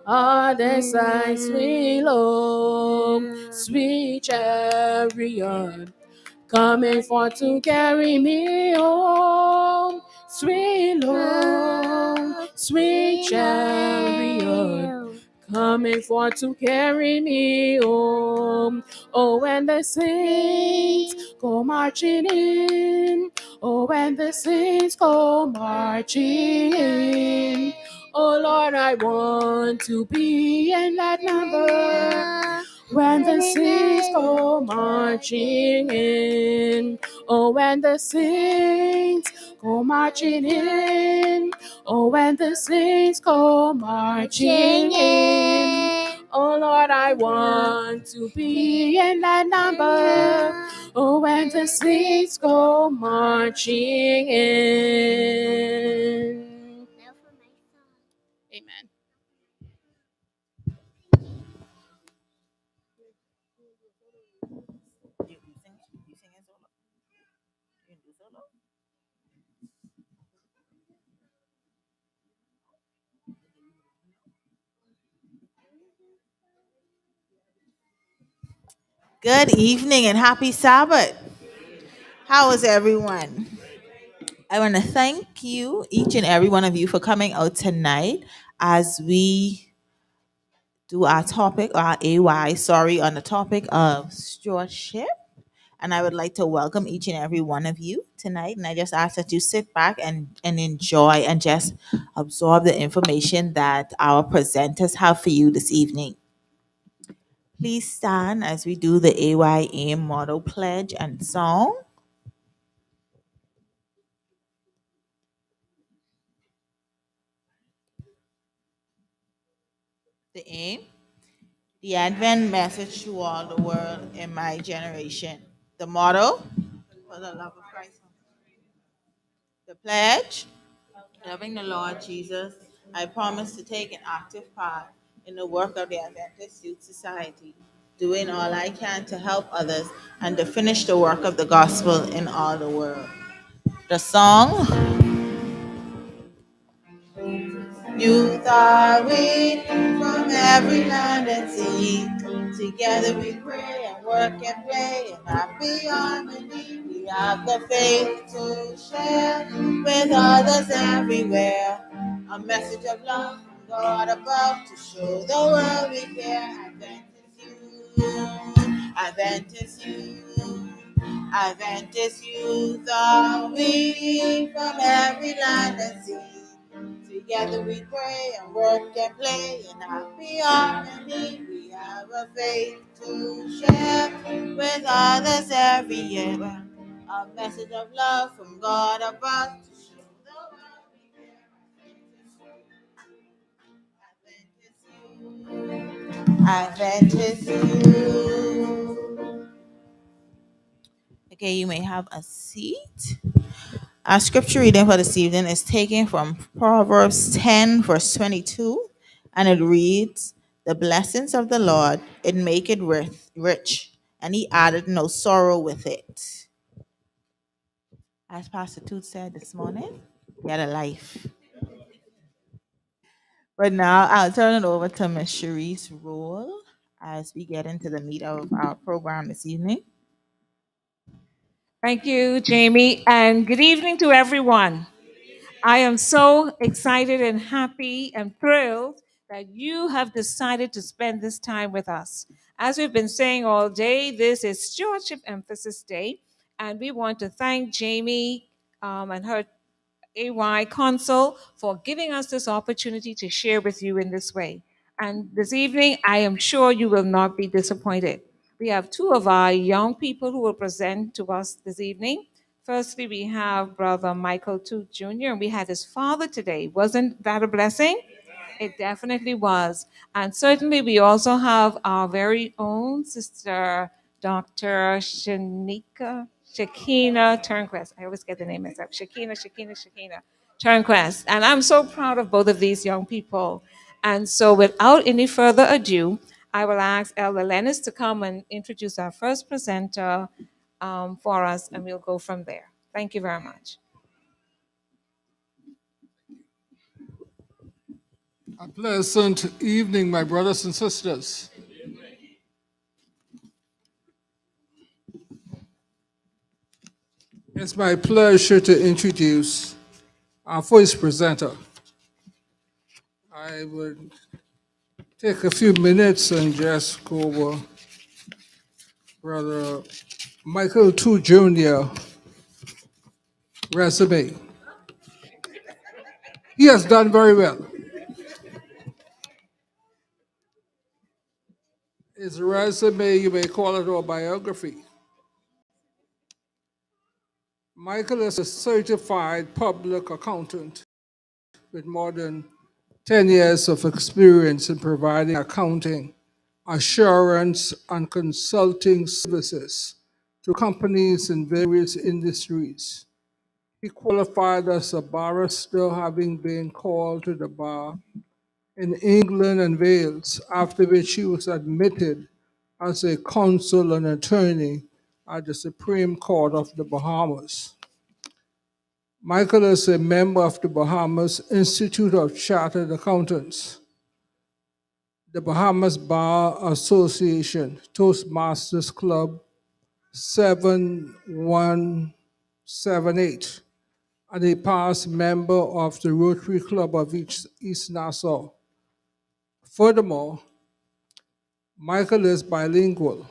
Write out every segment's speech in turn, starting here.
on the side, sweet Lord, sweet chariot, coming for to carry me home. Sweet Lord, sweet chariot, coming for to carry me home. Oh, when the saints go marching in, oh, when the saints go marching in, oh Lord, I want to be in that number. When the saints go marching in, oh, when the saints go marching in, oh, when the saints go marching in, oh Lord, I want to be in that number. Oh, when the saints go marching in. Amen. Good evening and happy Sabbath. How is everyone? I want to thank you, each and every one of you, for coming out tonight as we do our topic, our AY, sorry, on the topic of stewardship. And I would like to welcome each and every one of you tonight. And I just ask that you sit back and enjoy and just absorb the information that our presenters have for you this evening. Please stand as we do the AYM motto pledge and song. The aim, the Advent message to all the world in my generation. The motto, for the love of Christ. The pledge, loving the Lord Jesus, I promise to take an active part in the work of the Adventist Youth Society, doing all I can to help others and to finish the work of the gospel in all the world. The song, youth are we from every land and sea. Together we pray and work and play and happy harmony. We have the faith to share with others everywhere. A message of love from God above to show the world we care. Adventist youth, Adventist youth are we from every land and sea. Together we pray and work and play in happy harmony. We have a faith to share with others every year. A message of love from God above to show the world we care. Adventist you. Okay, you may have a seat. Our scripture reading for this evening is taken from Proverbs 10, verse 22, and it reads, "The blessings of the Lord, it maketh rich, and he added no sorrow with it." As Pastor Toot said this morning, get a life. But now I'll turn it over to Miss Cherise Rule as we get into the meat of our program this evening. Thank you, Jamie, and good evening to everyone. I am so excited and happy and thrilled that you have decided to spend this time with us. As we've been saying all day, this is Stewardship Emphasis Day, and we want to thank Jamie and her AY Council for giving us this opportunity to share with you in this way. And this evening, I am sure you will not be disappointed. We have two of our young people who will present to us this evening. Firstly, we have Brother Michael Toot Jr., and we had his father today. Wasn't that a blessing? It definitely was. And certainly, we also have our very own sister, Dr. Shakina Turnquest. I always get the name mixed up. Shakina Turnquest. And I'm so proud of both of these young people. And so, without any further ado, I will ask Elder Lennis to come and introduce our first presenter for us, and we'll go from there. Thank you very much. A pleasant evening, my brothers and sisters. It's my pleasure to introduce our first presenter. I would take a few minutes and just go over Brother Michael II Jr. resume. He has done very well. His resume, you may call it autobiography. Michael is a certified public accountant with more than 10 years of experience in providing accounting, assurance, and consulting services to companies in various industries. He qualified as a barrister, having been called to the bar in England and Wales, after which he was admitted as a consul and attorney at the Supreme Court of the Bahamas. Michael is a member of the Bahamas Institute of Chartered Accountants, the Bahamas Bar Association, Toastmasters Club 7178, and a past member of the Rotary Club of East Nassau. Furthermore, Michael is bilingual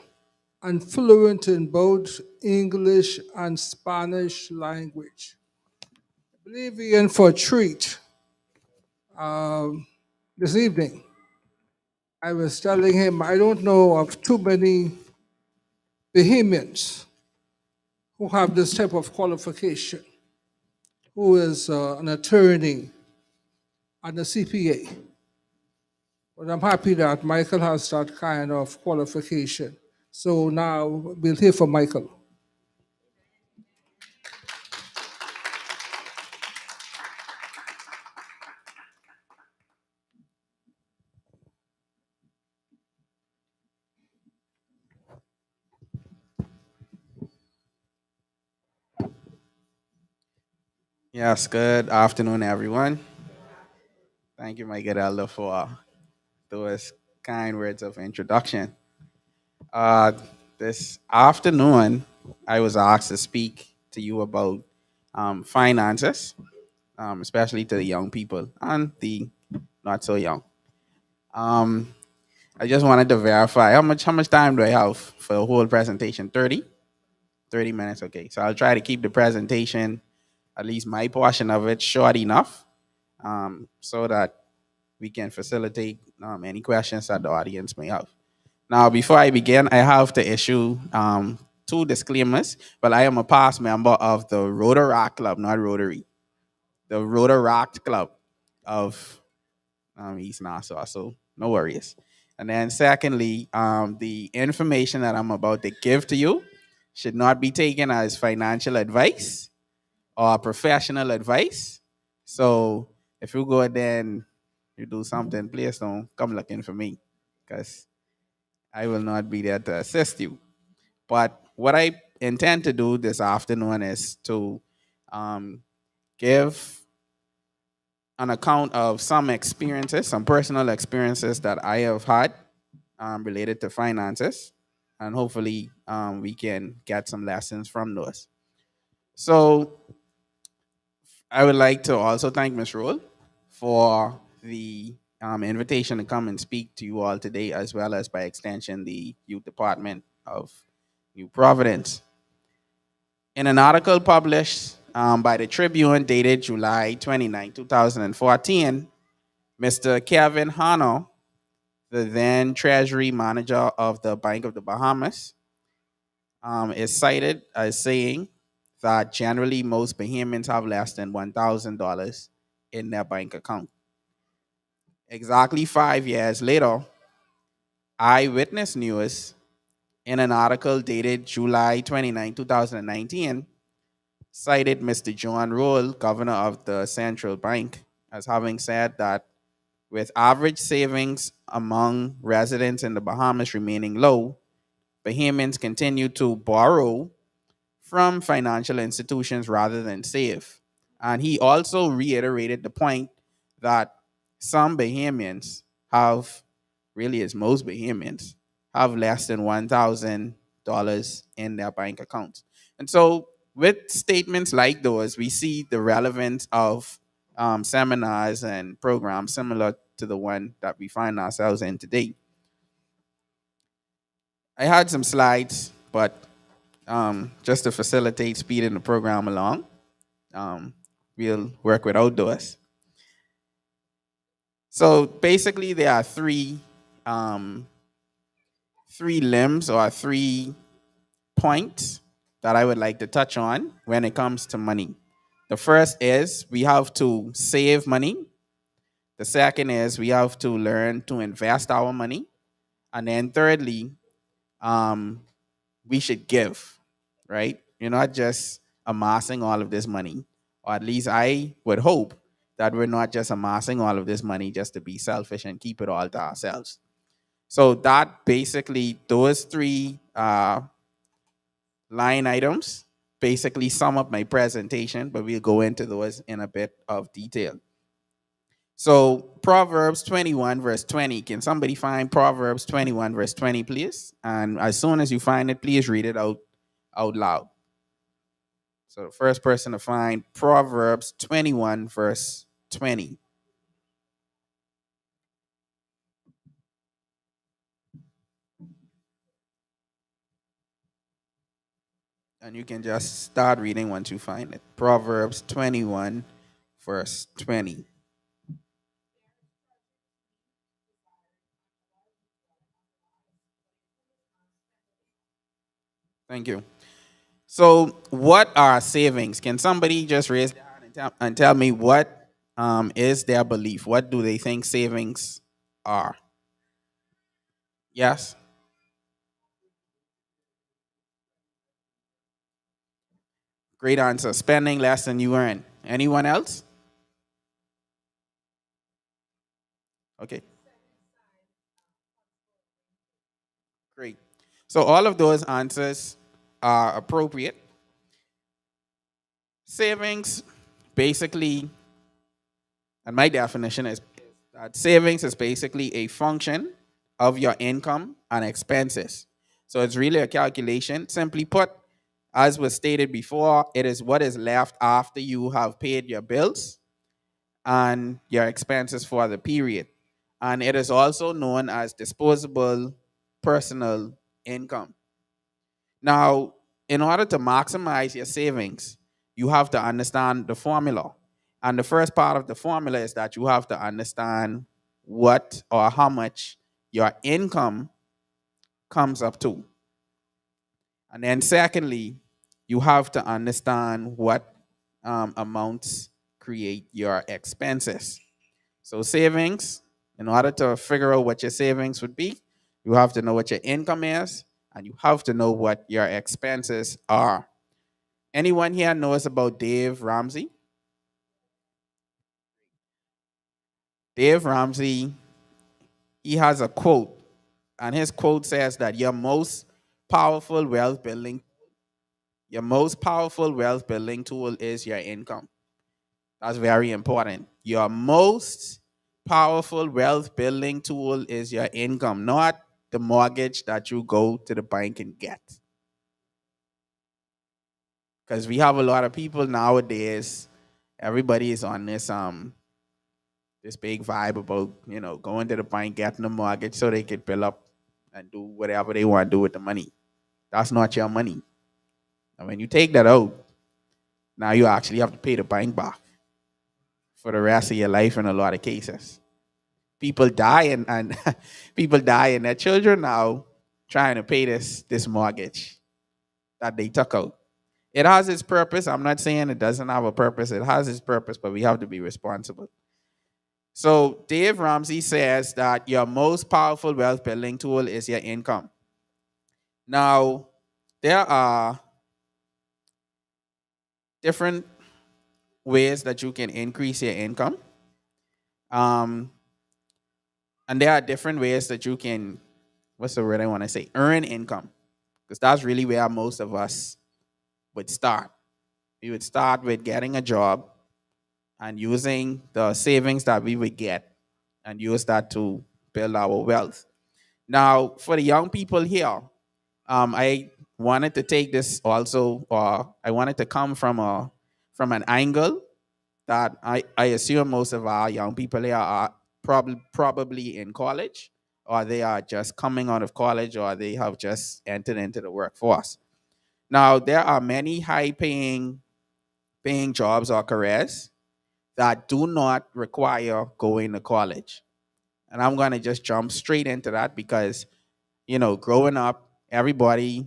and fluent in both English and Spanish language. I believe we're in for a treat this evening. I was telling him I don't know of too many Bahamians who have this type of qualification, who is an attorney and a CPA. But I'm happy that Michael has that kind of qualification. So now we'll hear from Michael. Yes, good afternoon, everyone. Thank you, my good elder, for those kind words of introduction. Uh, this afternoon, I was asked to speak to you about finances, especially to the young people and the not so young. Um, I just wanted to verify how much time do I have for the whole presentation? 30 minutes. Okay, so I'll try to keep the presentation, at least my portion of it, short enough, so that we can facilitate any questions that the audience may have. Now, before I begin, I have to issue two disclaimers. But I am a past member of the Rotaract Club, not Rotary, the Rotaract Club of East Nassau. So no worries. And then, secondly, the information that I'm about to give to you should not be taken as financial advice or professional advice. So if you go there and you do something, please don't come looking for me, because I will not be there to assist you. But what I intend to do this afternoon is to um, give an account of some experiences, some personal experiences that I have had related to finances, and hopefully we can get some lessons from those. So I would like to also thank Ms. Roll for the invitation to come and speak to you all today, as well as by extension the Youth Department of New Providence. In an article published by the Tribune dated July 29, 2014, Mr. Kevin Hanno, the then Treasury Manager of the Bank of the Bahamas, is cited as saying that generally most Bahamians have less than $1,000 in their bank account. Exactly 5 years later, Eyewitness News, in an article dated July 29, 2019, cited Mr. John Roll, governor of the central bank, as having said that with average savings among residents in the Bahamas remaining low, Bahamians continue to borrow from financial institutions rather than save. And he also reiterated the point that some Bahamians have, really it's most Bahamians, have less than $1,000 in their bank accounts. And so with statements like those, we see the relevance of seminars and programs similar to the one that we find ourselves in today. I had some slides, but just to facilitate speeding the program along, we'll work without those. So basically, there are three limbs or 3 points that I would like to touch on when it comes to money. The first is we have to save money. The second is we have to learn to invest our money. And then thirdly, we should give, right? You're not just amassing all of this money, or at least I would hope that we're not just amassing all of this money just to be selfish and keep it all to ourselves. So that basically, those three line items basically sum up my presentation, but we'll go into those in a bit of detail. So Proverbs 21 verse 20. Can somebody find Proverbs 21 verse 20, please? And as soon as you find it, please read it out loud. So the first person to find Proverbs 21 verse 20. And you can just start reading once you find it. Proverbs 21 verse 20. Thank you. So, what are savings? Can somebody just raise their hand and tell me what is their belief? What do they think savings are? Yes? Great answer. Spending less than you earn. Anyone else? Okay. Great. So, all of those answers are appropriate. Savings, basically, and my definition is that savings is basically a function of your income and expenses. So it's really a calculation. Simply put, as was stated before, it is what is left after you have paid your bills and your expenses for the period. And it is also known as disposable personal income. Now, in order to maximize your savings, you have to understand the formula. And the first part of the formula is that you have to understand what or how much your income comes up to. And then, secondly, you have to understand what amounts create your expenses. So, savings, in order to figure out what your savings would be, you have to know what your income is and you have to know what your expenses are. Anyone here knows about Dave Ramsey? Dave Ramsey, he has a quote, and his quote says that your most powerful wealth building tool is your income. That's very important. Your most powerful wealth building tool is your income, not the mortgage that you go to the bank and get. Because we have a lot of people nowadays, everybody is on this big vibe about, going to the bank, getting a mortgage so they can fill up and do whatever they want to do with the money. That's not your money. And when you take that out, now you actually have to pay the bank back for the rest of your life in a lot of cases. People die and people die and their children now trying to pay this mortgage that they took out. It has its purpose. I'm not saying it doesn't have a purpose. It has its purpose, but we have to be responsible. So Dave Ramsey says that your most powerful wealth building tool is your income. Now, there are different ways that you can increase your income. And there are different ways that you can, what's the word I want to say, earn income. Because that's really where most of us would start. We would start with getting a job and using the savings that we would get and use that to build our wealth. Now, for the young people here, I wanted to take this also, or I wanted to come from an angle that I assume most of our young people here are probably in college, or they are just coming out of college, or they have just entered into the workforce. Now, there are many high paying jobs or careers that do not require going to college. And I'm going to just jump straight into that because, growing up, everybody,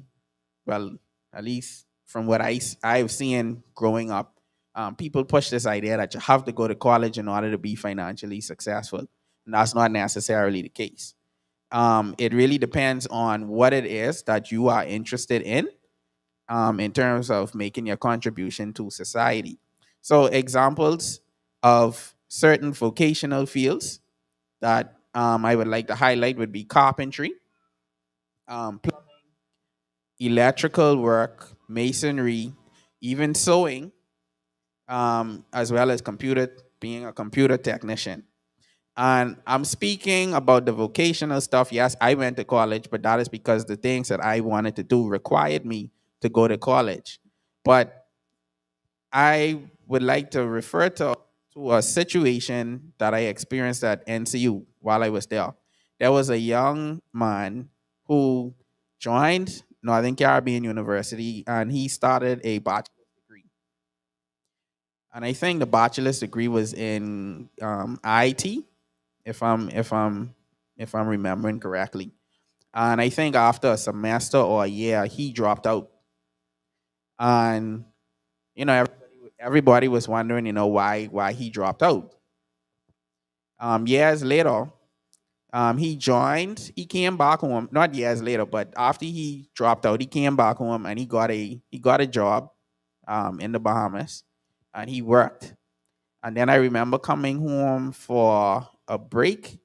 well, at least from what I've seen growing up, people push this idea that you have to go to college in order to be financially successful. And that's not necessarily the case. It really depends on what it is that you are interested in terms of making your contribution to society. So, examples of certain vocational fields that I would like to highlight would be carpentry, electrical work, masonry, even sewing, as well as being a computer technician. And I'm speaking about the vocational stuff. Yes, I went to college, but that is because the things that I wanted to do required me to go to college. But I would like to refer to a situation that I experienced at NCU while I was there. There was a young man who joined Northern Caribbean University and he started a bachelor's degree. And I think the bachelor's degree was in IT, if I'm remembering correctly. And I think after a semester or a year, he dropped out. And everybody was wondering, why he dropped out. Years later, he came back home. Not years later, but after he dropped out, he came back home and he got a job, in the Bahamas, and he worked. And then I remember coming home for a break,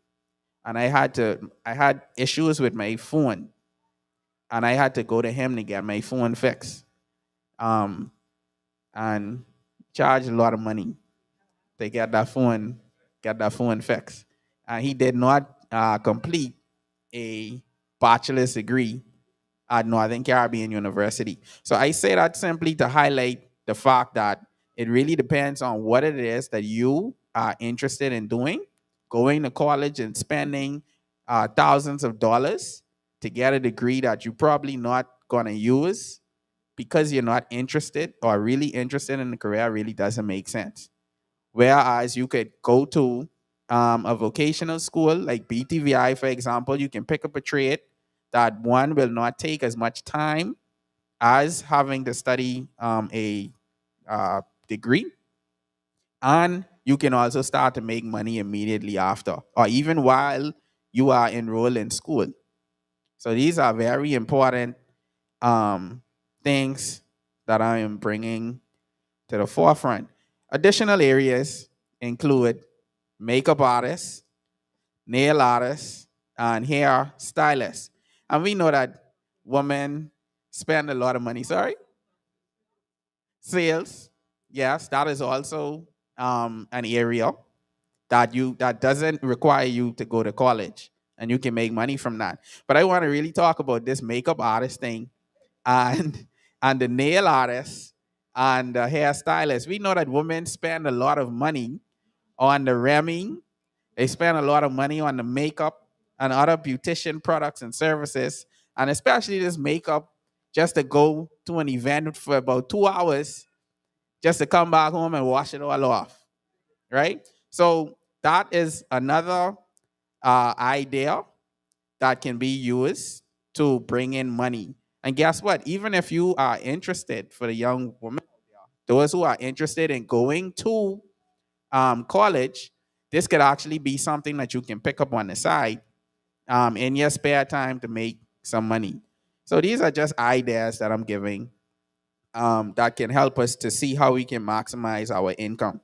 and I had issues with my phone, and I had to go to him to get my phone fixed, and charge a lot of money to get that phone fixed. And he did not complete a bachelor's degree at Northern Caribbean University. So I say that simply to highlight the fact that it really depends on what it is that you are interested in doing. Going to college and spending thousands of dollars to get a degree that you're probably not going to use because you're not interested or really interested in the career really doesn't make sense. Whereas you could go to a vocational school like BTVI, for example, you can pick up a trade that one will not take as much time as having to study a degree. And you can also start to make money immediately after, or even while you are enrolled in school. So these are very important things that I am bringing to the forefront. Additional areas include makeup artists, nail artists, and hair stylists. And we know that women spend a lot of money. Sorry? Sales. Yes, that is also an area that doesn't require you to go to college, and you can make money from that. But I want to really talk about this makeup artist thing and and the nail artists and the hairstylists. We know that women spend a lot of money on the rimming. They spend a lot of money on the makeup and other beautician products and services, and especially this makeup, just to go to an event for about 2 hours, just to come back home and wash it all off, right? So that is another idea that can be used to bring in money. And guess what? Even if you are interested, for the young women, those who are interested in going to college, this could actually be something that you can pick up on the side in your spare time to make some money. So these are just ideas that I'm giving that can help us to see how we can maximize our income.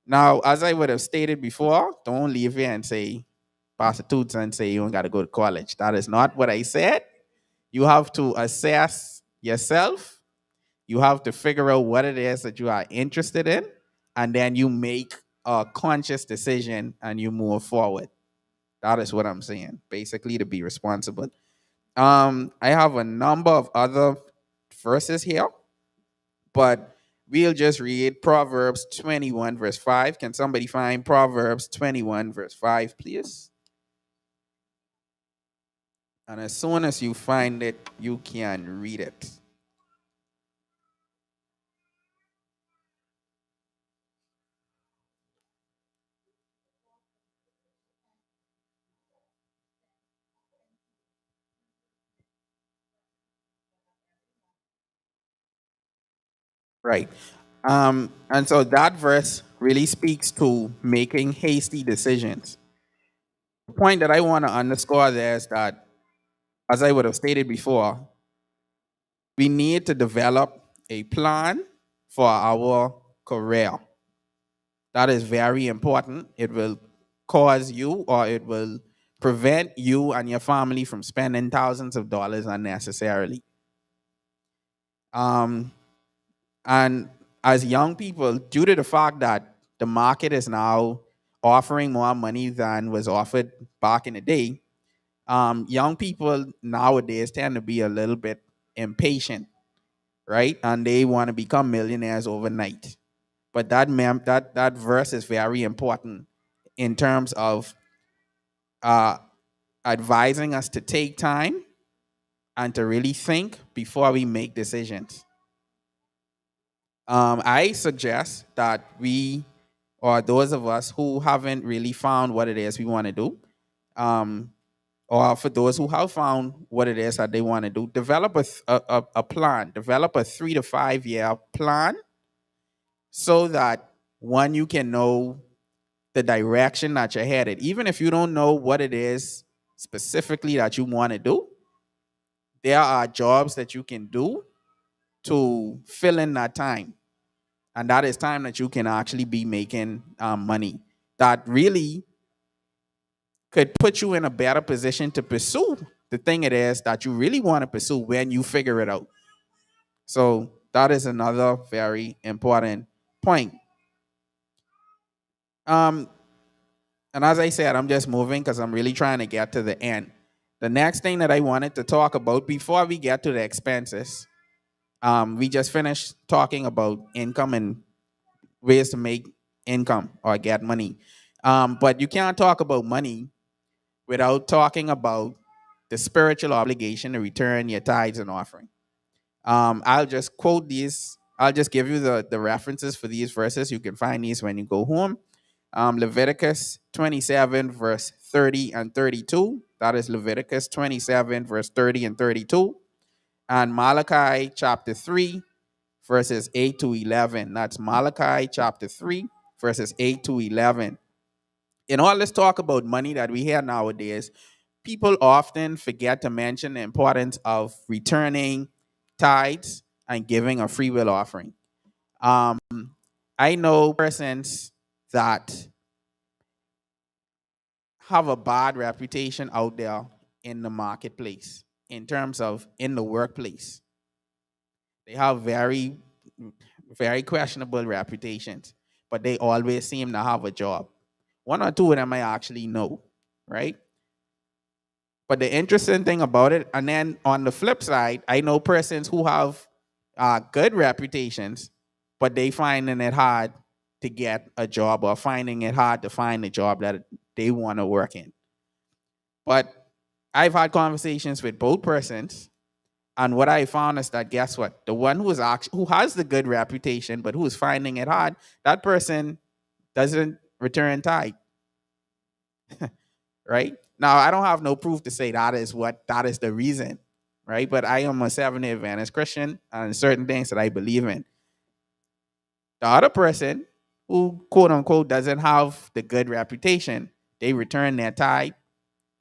Now, as I would have stated before, don't leave here and say, Pastor Toots, and say you don't got to go to college. That is not what I said. You have to assess yourself. You have to figure out what it is that you are interested in, and then you make a conscious decision and you move forward. That is what I'm saying. Basically, to be responsible. I have a number of other verses here, but we'll just read Proverbs 21, verse 5. Can somebody find Proverbs 21, verse 5, please? And as soon as you find it, you can read it. Right. And so that verse really speaks to making hasty decisions. The point that I want to underscore there is that, as I would have stated before, we need to develop a plan for our career. That is very important. It will cause you, or it will prevent you and your family from spending thousands of dollars unnecessarily. Um, and as young people, due to the fact that the market is now offering more money than was offered back in the day, young people nowadays tend to be a little bit impatient, right? And they want to become millionaires overnight. But that verse is very important in terms of uh, advising us to take time and to really think before we make decisions. I suggest that we, or those of us who haven't really found what it is we want to do, um, or for those who have found what it is that they want to do, develop a plan, develop a 3 to 5 year plan so that one, you can know the direction that you're headed. Even if you don't know what it is specifically that you want to do, there are jobs that you can do to fill in that time. And that is time that you can actually be making money that really could put you in a better position to pursue the thing it is that you really want to pursue when you figure it out. So that is another very important point. Um, and as I said, I'm just moving because I'm really trying to get to the end. The next thing that I wanted to talk about before we get to the expenses, we just finished talking about income and ways to make income or get money. But you can't talk about money without talking about the spiritual obligation to return your tithes and offering. I'll just quote these. I'll just give you the references for these verses. You can find these when you go home. Leviticus 27, verse 30 and 32. That is Leviticus 27, verse 30 and 32. And Malachi chapter 3, verses 8 to 11. That's Malachi chapter 3, verses 8 to 11. In all this talk about money that we hear nowadays, people often forget to mention the importance of returning tithes and giving a free will offering. Um, I know persons that have a bad reputation out there in the marketplace in terms of in the workplace. They have very, very questionable reputations, but they always seem to have a job. One or two of them I actually know, right? But the interesting thing about it, and then on the flip side, I know persons who have good reputations, but they finding it hard to get a job or finding it hard to find a job that they want to work in. But I've had conversations with both persons, and what I found is that guess what? The one who has the good reputation, but who is finding it hard, that person doesn't return tithe. Right? Now, I don't have no proof to say that is the reason, right? But I am a Seventh-day Adventist Christian, and certain things that I believe in. The other person who, quote unquote, doesn't have the good reputation, they return their tithe.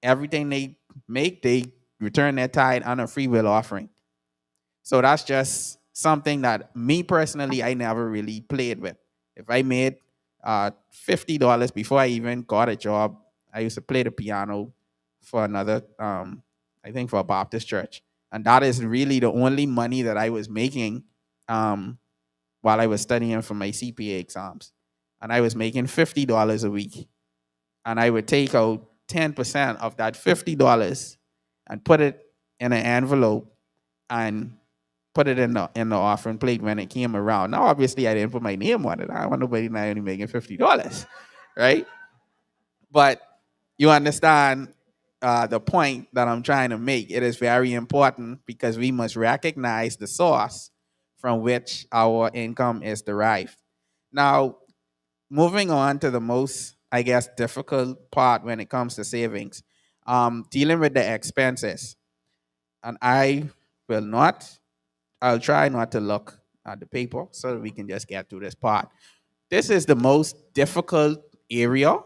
Everything they make, they return their tithe on a free will offering. So that's just something that me personally, I never really played with. If I made $50 before I even got a job, I used to play the piano for another, I think for a Baptist church. And that is really the only money that I was making while I was studying for my CPA exams. and I was making $50 a week, and I would take out 10% of that $50 and put it in an envelope and put it in the offering plate when it came around. Now, obviously, I didn't put my name on it. I don't want nobody not only making $50, right? But you understand the point that I'm trying to make. It is very important because we must recognize the source from which our income is derived. Now, moving on to the most, I guess, difficult part when it comes to savings, dealing with the expenses. And will not, I'll try not to look at the paper so that we can just get through this part. This is the most difficult area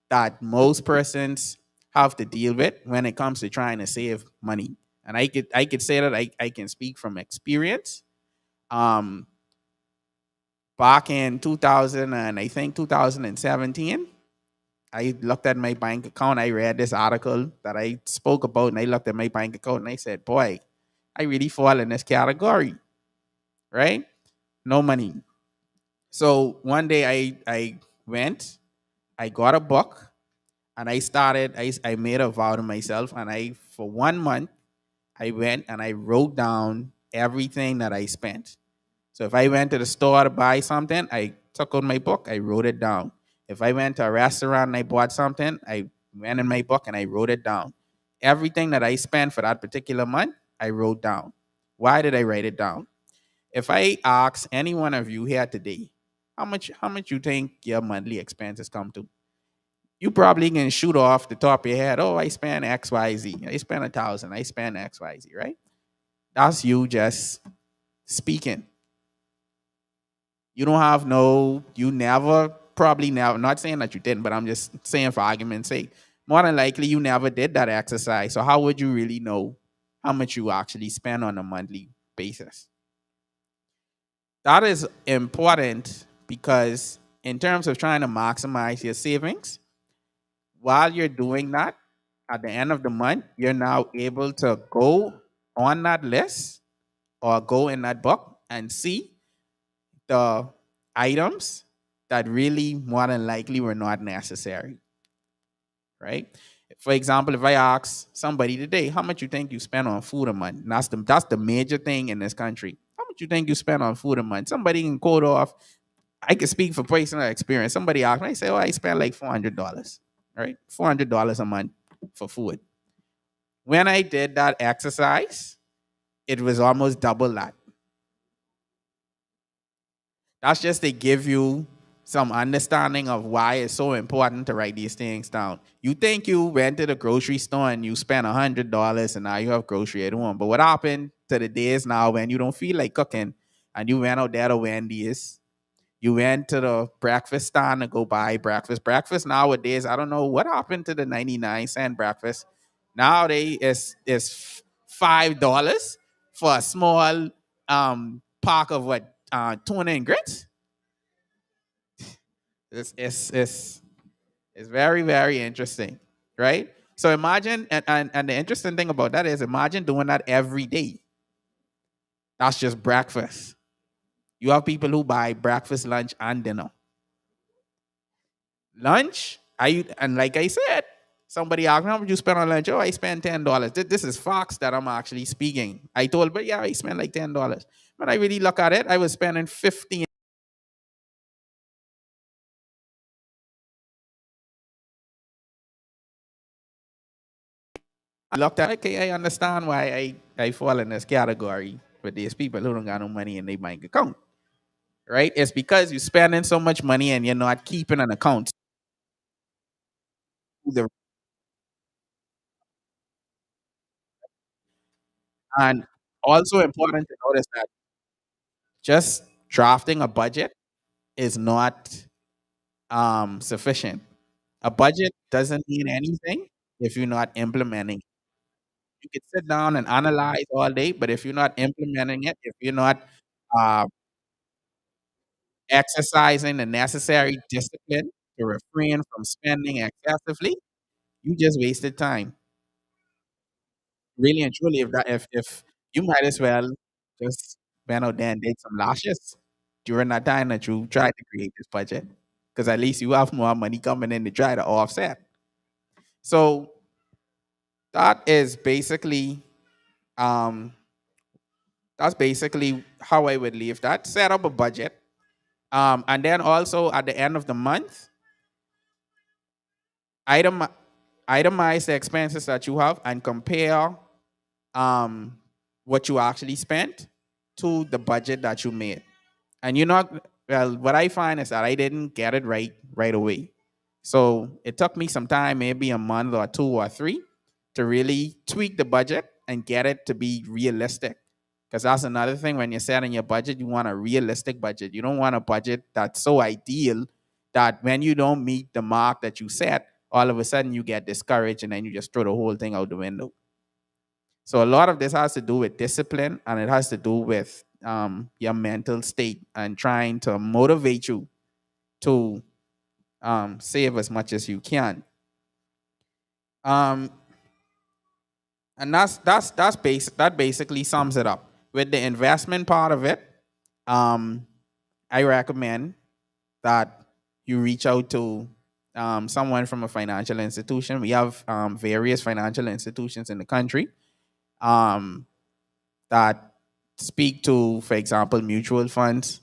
that most persons have to deal with when it comes to trying to save money. And I could say that I can speak from experience. Um, Back in 2000 and I think 2017, I looked at my bank account. I read this article that I spoke about, and I looked at my bank account and I said, "Boy, I really fall in this category, right? No money." So one day I went, I got a book, and I made a vow to myself, and for 1 month, I went and I wrote down everything that I spent. So if I went to the store to buy something, I took out my book, I wrote it down. If I went to a restaurant and I bought something, I went in my book and I wrote it down. Everything that I spent for that particular month, I wrote down. Why did I write it down? If I ask any one of you here today, how much you think your monthly expenses come to? You probably can shoot off the top of your head, oh, I spend XYZ. I spend 1,000. I spend XYZ, right? That's you just speaking. You don't have no, you never, probably never, not saying that you didn't, but I'm just saying for argument's sake, more than likely you never did that exercise. So how would you really know how much you actually spend on a monthly basis? That is important because in terms of trying to maximize your savings, while you're doing that, at the end of the month, you're now able to go on that list or go in that book and see the items that really more than likely were not necessary, right? For example, if I ask somebody today, how much you think you spend on food a month? And that's the major thing in this country. How much you think you spend on food a month? Somebody can quote off. I can speak for personal experience. Somebody asked me, I say, oh, I spend like $400, right? $400 a month for food. When I did that exercise, it was almost double that. That's just to give you some understanding of why it's so important to write these things down. You think you went to the grocery store and you spent $100 and now you have grocery at home. But what happened to the days now when you don't feel like cooking and you went out there to Wendy's, you went to the breakfast stand to go buy breakfast. Breakfast nowadays, I don't know what happened to the 99-cent breakfast. Nowadays, it's $5 for a small pack of what tuna and grits. It's very, very interesting, right? So imagine, and the interesting thing about that is imagine doing that every day. That's just breakfast. You have people who buy breakfast, lunch, and dinner. Lunch, and like I said, somebody asked me how much you spend on lunch. Oh, I spend $10. This is facts that I'm actually speaking. I told, but yeah, I spent like $10. When I really look at it, I was spending 15. I looked at, okay, I understand why I fall in this category with these people who don't got no money in their bank account. Right? It's because you're spending so much money and you're not keeping an account. And also important to notice that just drafting a budget is not sufficient. A budget doesn't mean anything if you're not implementing. You can sit down and analyze all day, but if you're not implementing it, if you're not uh, exercising the necessary discipline to refrain from spending excessively, you just wasted time. Really and truly, if you might as well just went out there and did some lashes during that time that you tried to create this budget. because at least you have more money coming in to try to offset. So that is basically um, that's basically how I would leave that. Set up a budget, and then also at the end of the month, item itemize the expenses that you have and compare um, what you actually spent to the budget that you made. And you're not, well, what I find is that I didn't get it right away. So it took me some time, maybe a month or two or three, to really tweak the budget and get it to be realistic. Because that's another thing, when you're setting your budget, you want a realistic budget. You don't want a budget that's so ideal that when you don't meet the mark that you set, all of a sudden you get discouraged and then you just throw the whole thing out the window. So a lot of this has to do with discipline, and it has to do with your mental state and trying to motivate you to save as much as you can. And that basically sums it up. With the investment part of it, I recommend that you reach out to someone from a financial institution. We have various financial institutions in the country that speak to, for example, mutual funds,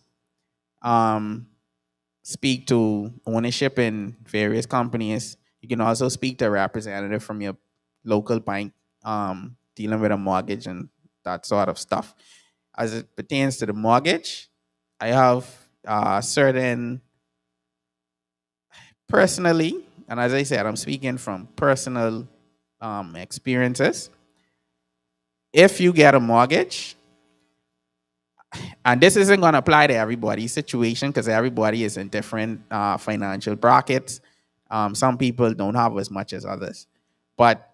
speak to ownership in various companies. You can also speak to a representative from your local bank dealing with a mortgage and that sort of stuff. As it pertains to the mortgage, I have certain, personally, and as I said, I'm speaking from personal experiences. If you get a mortgage, and this isn't going to apply to everybody's situation because everybody is in different financial brackets. Some people don't have as much as others. But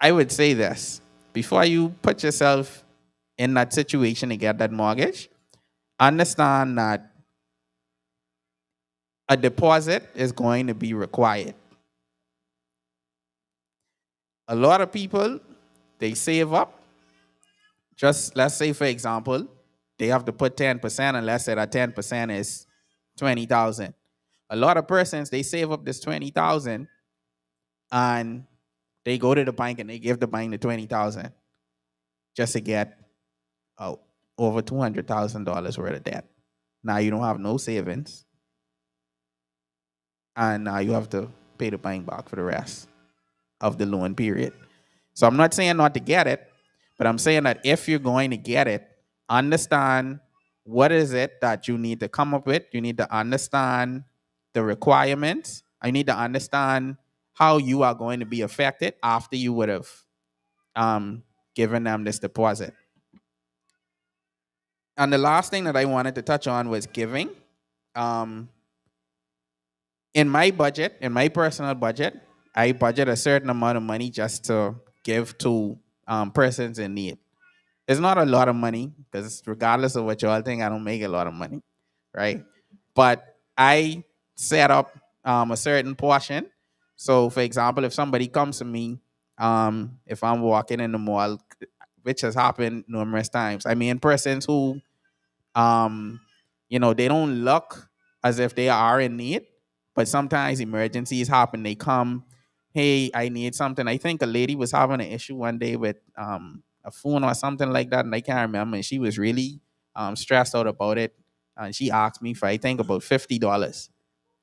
I would say this: before you put yourself in that situation to get that mortgage, understand that a deposit is going to be required. A lot of people, they save up. Just let's say, for example, they have to put 10%, and let's say that 10% is 20,000. A lot of persons, they save up this 20,000 and they go to the bank and they give the bank the 20,000 just to get over $200,000 worth of debt. Now you don't have no savings, and now you have to pay the bank back for the rest of the loan period. So I'm not saying not to get it, but I'm saying that if you're going to get it, understand what is it that you need to come up with. You need to understand the requirements. I need to understand how you are going to be affected after you would have given them this deposit. And the last thing that I wanted to touch on was giving. In my budget, in my personal budget, I budget a certain amount of money just to give to persons in need. It's not a lot of money because regardless of what y'all think, I don't make a lot of money, right? But I set up a certain portion. So, for example, if somebody comes to me, if I'm walking in the mall, which has happened numerous times, I mean, persons who, they don't look as if they are in need, but sometimes emergencies happen. They come, hey, I need something. I think a lady was having an issue one day with a phone or something like that, and I can't remember. And she was really stressed out about it, and she asked me for, I think, about $50,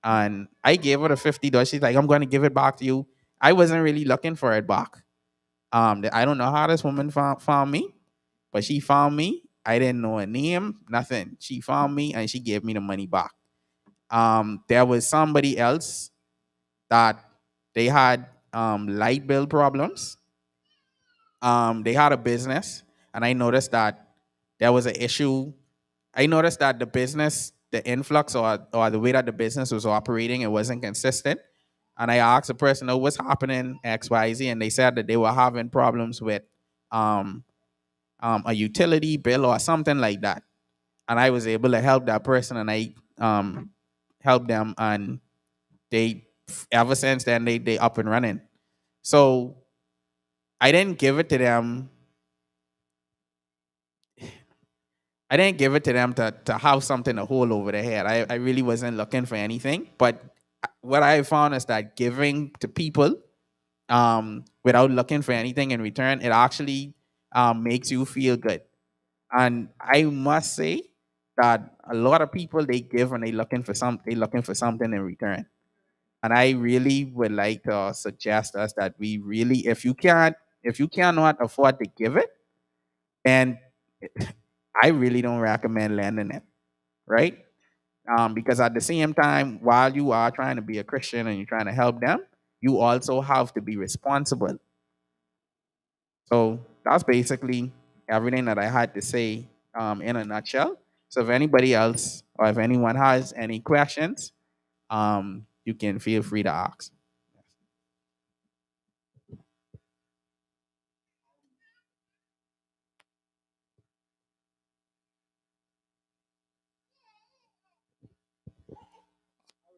and I gave her the $50. She's like, I'm going to give it back to you. I wasn't really looking for it back. I don't know how this woman found me, but she found me. I didn't know her name, nothing. She found me and she gave me the money back. There was somebody else that they had light bill problems. They had a business, and I noticed that there was an issue. I noticed that the business, the influx or the way that the business was operating, it wasn't consistent. And I asked the person, oh, what's happening, XYZ, and they said that they were having problems with a utility bill or something like that. And I was able to help that person, and I helped them, and they, ever since then, they up and running. So I didn't give it to them. I didn't give it to them to have something to hold over their head. I really wasn't looking for anything. But what I found is that giving to people without looking for anything in return, it actually makes you feel good. And I must say that a lot of people, they give and they looking for something in return. And I really would like to suggest us that we really, if you cannot afford to give it, then I really don't recommend lending it, right? Because at the same time, while you are trying to be a Christian and you're trying to help them, you also have to be responsible. So that's basically everything that I had to say in a nutshell. So if anybody else or if anyone has any questions, you can feel free to ask.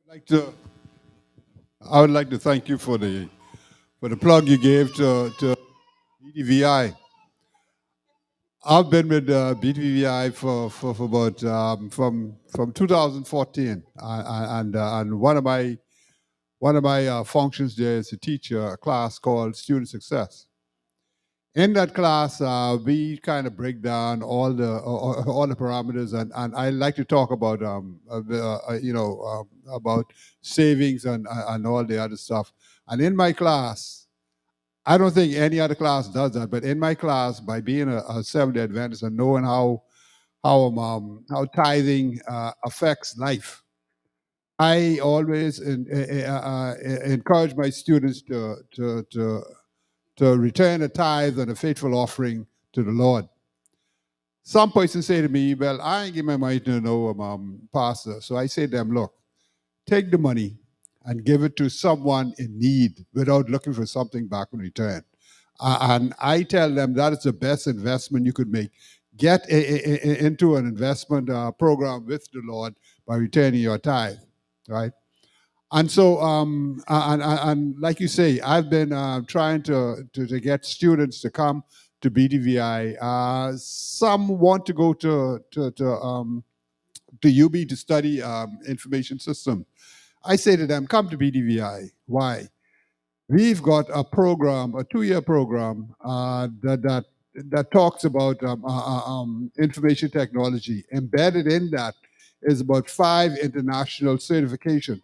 Like to, I would like to thank you for the plug you gave to BTVI. I've been with BTVI for about from 2014, and one of my functions there is to teach a class called Student Success. In that class, we kind of break down all the parameters, and I like to talk about about savings and all the other stuff. And in my class, I don't think any other class does that, but in my class, by being a Seventh-day Adventist and knowing how tithing affects life, I always encourage my students to return a tithe and a faithful offering to the Lord. Some persons say to me, well, I ain't give my money to no pastor. So I say to them, look, take the money and give it to someone in need without looking for something back in return. And I tell them that is the best investment you could make. Get into an investment program with the Lord by returning your tithe, right? And so, and like you say, I've been trying to get students to come to BDVI. Some want to go to UB to study information system. I say to them, come to BDVI. Why? We've got a program, a 2-year program that talks about information technology. Embedded in that is about 5 international certifications.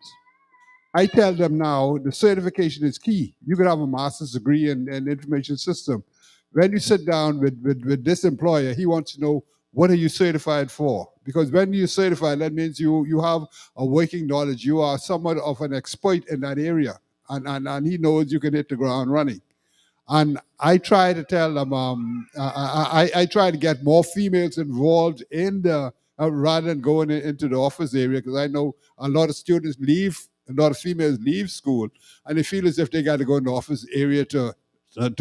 I tell them now the certification is key. You could have a master's degree in information system. When you sit down with this employer, he wants to know, what are you certified for? Because when you're certified, that means you have a working knowledge. You are somewhat of an expert in that area. And he knows you can hit the ground running. And I try to tell them, I try to get more females involved in the, rather than going into the office area, because I know a lot of students leave, a lot of females leave school, and they feel as if they got to go in the office area to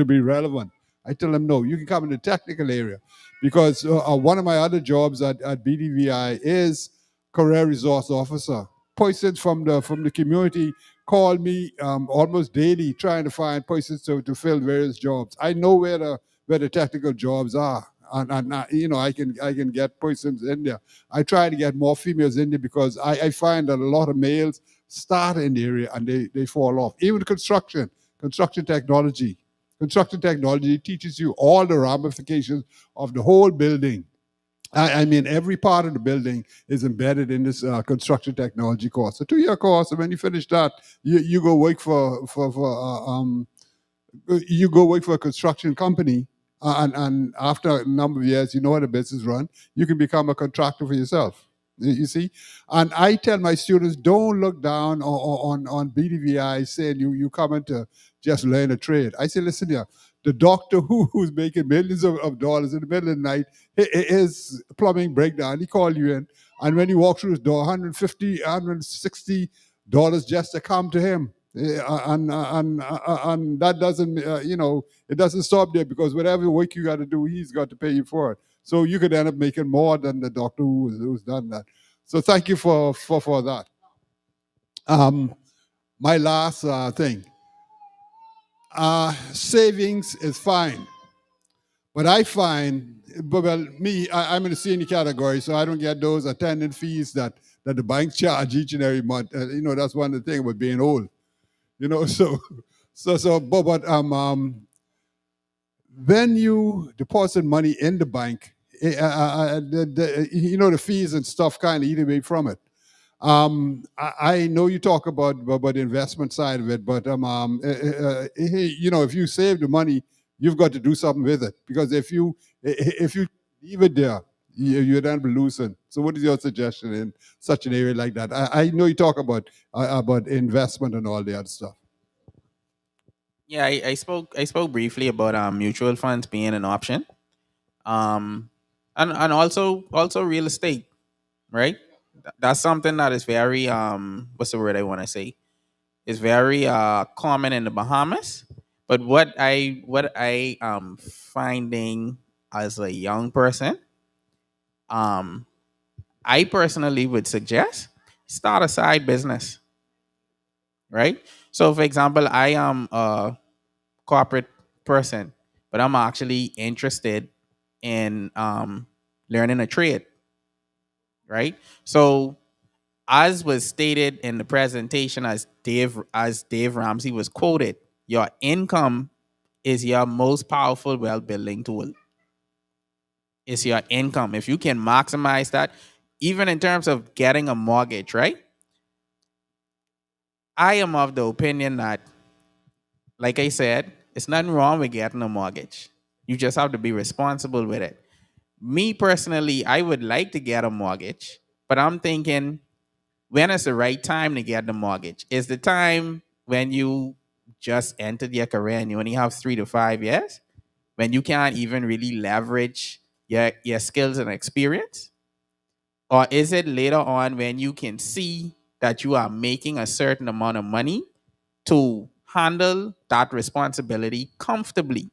be relevant. I tell them, no, you can come in the technical area, because one of my other jobs at BDVI is career resource officer. Persons from the community call me almost daily trying to find persons to fill various jobs. I know where the technical jobs are. And I can get persons in there. I try to get more females in there because I find that a lot of males start in the area and they fall off. Even construction technology. Construction technology teaches you all the ramifications of the whole building. I mean, every part of the building is embedded in this construction technology course. A 2-year course, and when you finish that, you go work for you go work for a construction company, and after a number of years, you know how the business run. You can become a contractor for yourself. You see, and I tell my students, don't look down on BDVI saying you coming to just learn a trade. I say, listen here, the doctor who's making millions of dollars in the middle of the night, his plumbing breakdown, he call you in, and when you walk through his door, $150, $160 just to come to him. And that doesn't, it doesn't stop there, because whatever work you got to do, he's got to pay you for it. So you could end up making more than the doctor who's done that. So thank you for that. My last thing, savings is fine, But I find, well, me, I'm in the senior category, so I don't get those attendant fees that the bank charge each and every month. That's one of the things about being old. But when you deposit money in the bank, the fees and stuff kind of eat away from it. I know you talk about the investment side of it, but if you save the money, you've got to do something with it, because if you leave it there, you're then losing. So, what is your suggestion in such an area like that? I know you talk about investment and all the other stuff. Yeah, I spoke briefly about mutual funds being an option. And also real estate, right? That's something that is very what's the word I want to say? Is very common in the Bahamas. But what I finding as a young person, um I personally would suggest start a side business, right? So, for example, I am a corporate person, but I'm actually interested in learning a trade, right? So, as was stated in the presentation, as Dave Ramsey was quoted, your income is your most powerful wealth building tool. It's your income. If you can maximize that, even in terms of getting a mortgage, right? I am of the opinion that, like I said, it's nothing wrong with getting a mortgage. You just have to be responsible with it. Me personally, I would like to get a mortgage, but I'm thinking, when is the right time to get the mortgage? Is the time when you just entered your career and you only have 3 to 5 years, when you can't even really leverage your skills and experience? Or is it later on when you can see that you are making a certain amount of money to handle that responsibility comfortably?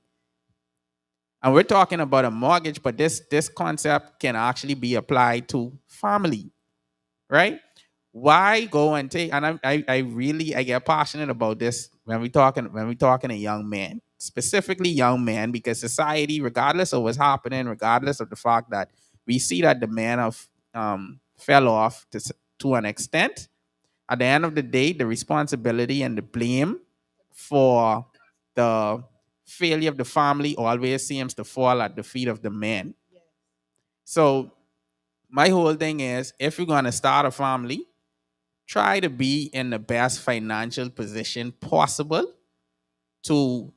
And we're talking about a mortgage, but this concept can actually be applied to family, right? Why go and take? And I get passionate about this when we talking a young man, specifically young man, because society, regardless of what's happening, regardless of the fact that we see that the man have fell off to an extent, at the end of the day, the responsibility and the blame for the failure of the family always seems to fall at the feet of the man. So my whole thing is, if you're going to start a family, try to be in the best financial position possible to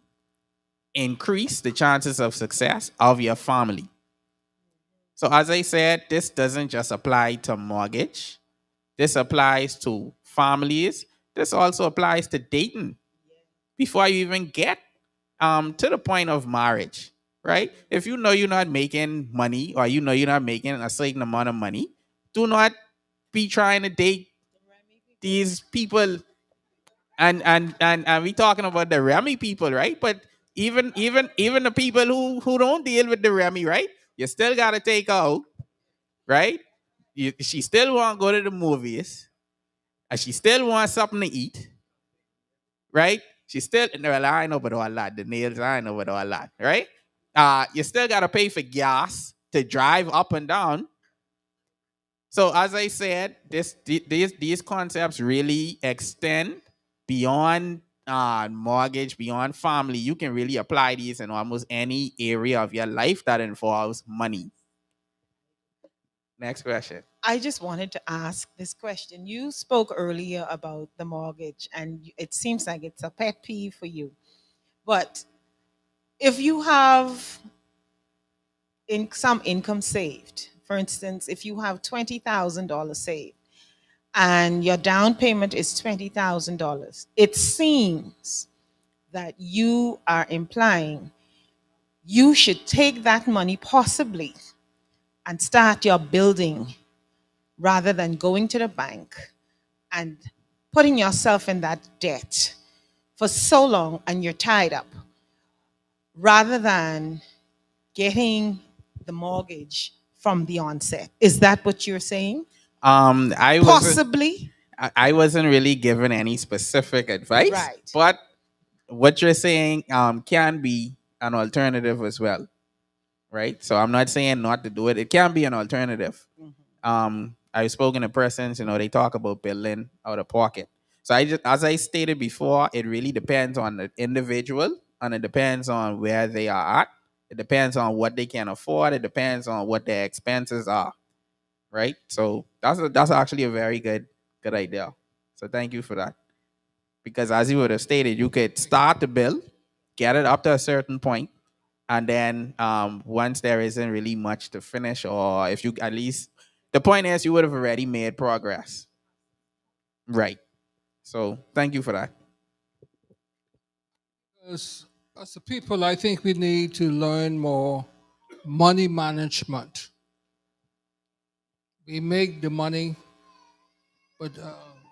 increase the chances of success of your family. So, as I said, this doesn't just apply to mortgage. This applies to families. This also applies to dating before you even get to the point of marriage, right? If you know you're not making money, or you know you're not making a certain amount of money, do not be trying to date these people. And we talking about the Remy people, right? But even the people who don't deal with the Remy, right? You still gotta take out, right? She still want to go to the movies, and she still wants something to eat, right? She still, well, I know about all that. The nails, I know about all that, right? You still gotta pay for gas to drive up and down. So, as I said, these concepts really extend beyond mortgage, beyond family. You can really apply these in almost any area of your life that involves money. Next question. I just wanted to ask this question. You spoke earlier about the mortgage, and it seems like it's a pet peeve for you. But if you have some income saved, for instance, if you have $20,000 saved and your down payment is $20,000, it seems that you are implying you should take that money possibly and start your building rather than going to the bank and putting yourself in that debt for so long and you're tied up, rather than getting the mortgage from the onset. Is that what you're saying? I wasn't Possibly. I wasn't really given any specific advice, Right. but what you're saying can be an alternative as well. right? So I'm not saying not to do it. It can be an alternative. I've spoken to persons, they talk about building out of pocket. So as I stated before, it really depends on the individual, and it depends on where they are at. It depends on what they can afford. It depends on what their expenses are, right? So that's actually a very good idea. So thank you for that. Because as you would have stated, you could start the bill, get it up to a certain point, and then once there isn't really much to finish, or if you at least, the point is you would have already made progress, right? So thank you for that. As a people, I think we need to learn more money management. We make the money, but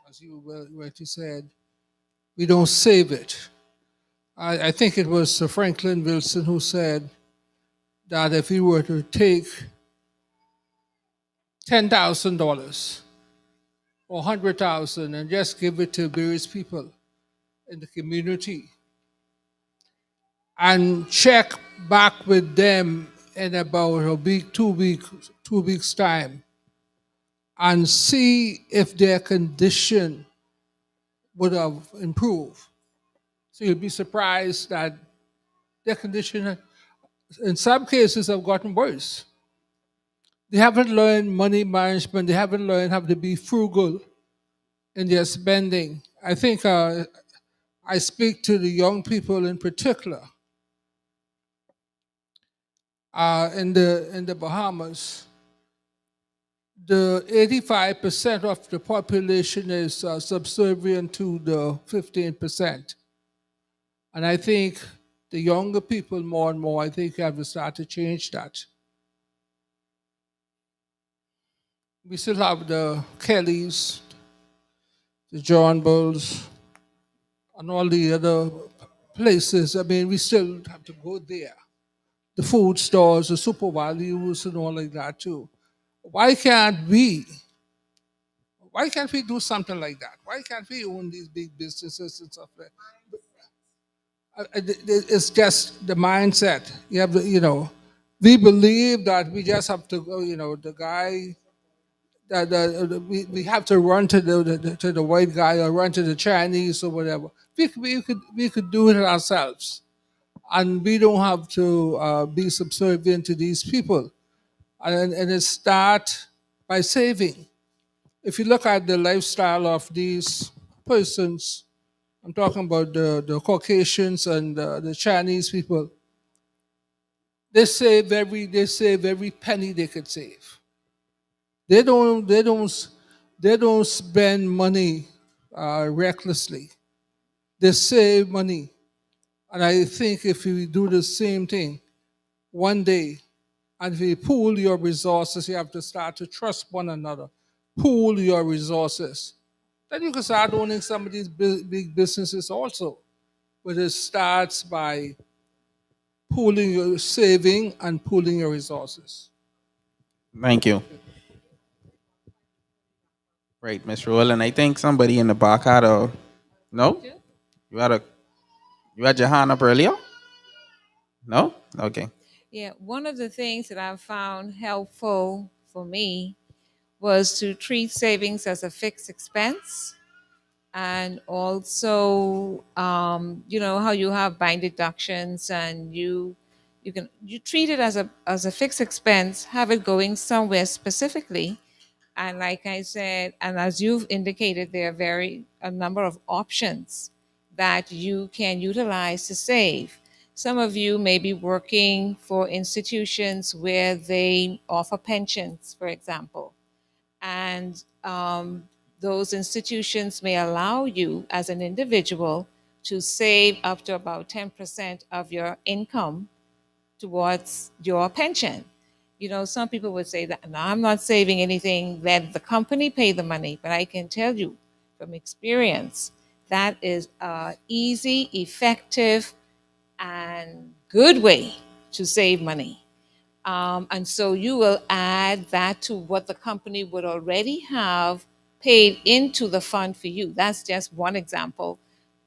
as you rightly said, we don't save it. I think it was Sir Franklin Wilson who said that if you were to take $10,000 or 100,000 and just give it to various people in the community and check back with them in about a week, 2 weeks time, and see if their condition would have improved. So you'll be surprised that their condition, in some cases, have gotten worse. They haven't learned money management. They haven't learned how to be frugal in their spending. I think I speak to the young people in particular in the Bahamas. The 85% of the population is subservient to the 15%. And I think the younger people more and more, I think, have to start to change that. We still have the Kellys, the John Bulls, and all the other places. I mean, we still have to go there. The food stores, the super values, and all like that too. Why can't we? Why can't we do something like that? Why can't we own these big businesses and stuff like that? It's just the mindset. You have to, we believe that we just have to go, the guy that we have to run to the white guy or run to the Chinese or whatever. We could do it ourselves, and we don't have to be subservient to these people. And it start by saving. If you look at the lifestyle of these persons, I'm talking about the Caucasians and the Chinese people. They save every penny they could save. They don't spend money recklessly. They save money, and I think if you do the same thing one day, and if you pool your resources, you have to start to trust one another. Pool your resources. Then you can start owning some of these big businesses also. But it starts by pooling your saving and pooling your resources. Thank you. Right, Miss Rowland. I think somebody in the back had a no. You had your hand up earlier. No. Okay. Yeah, one of the things that I found helpful for me was to treat savings as a fixed expense. And also, how you have bank deductions, and you treat it as a fixed expense, have it going somewhere specifically. And like I said, and as you've indicated, there are a number of options that you can utilize to save. Some of you may be working for institutions where they offer pensions, for example, and those institutions may allow you as an individual to save up to about 10% of your income towards your pension. Some people would say that, no, I'm not saving anything, let the company pay the money. But I can tell you from experience, that is an easy, effective, and good way to save money. And so you will add that to what the company would already have paid into the fund for you. That's just one example.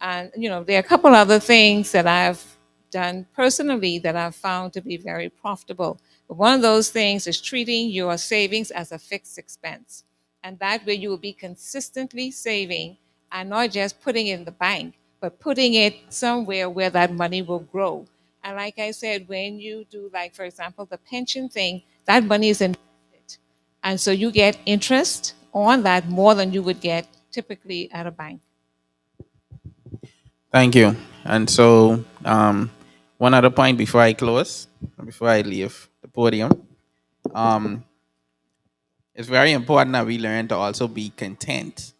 And, there are a couple other things that I've done personally that I've found to be very profitable. But one of those things is treating your savings as a fixed expense. And that way you will be consistently saving and not just putting it in the bank, but putting it somewhere where that money will grow. And like I said, when you do, like, for example, the pension thing, that money is invested. And so you get interest on that more than you would get typically at a bank. Thank you. And so, one other point before I close, before I leave the podium, um, it's very important that we learn to also be content.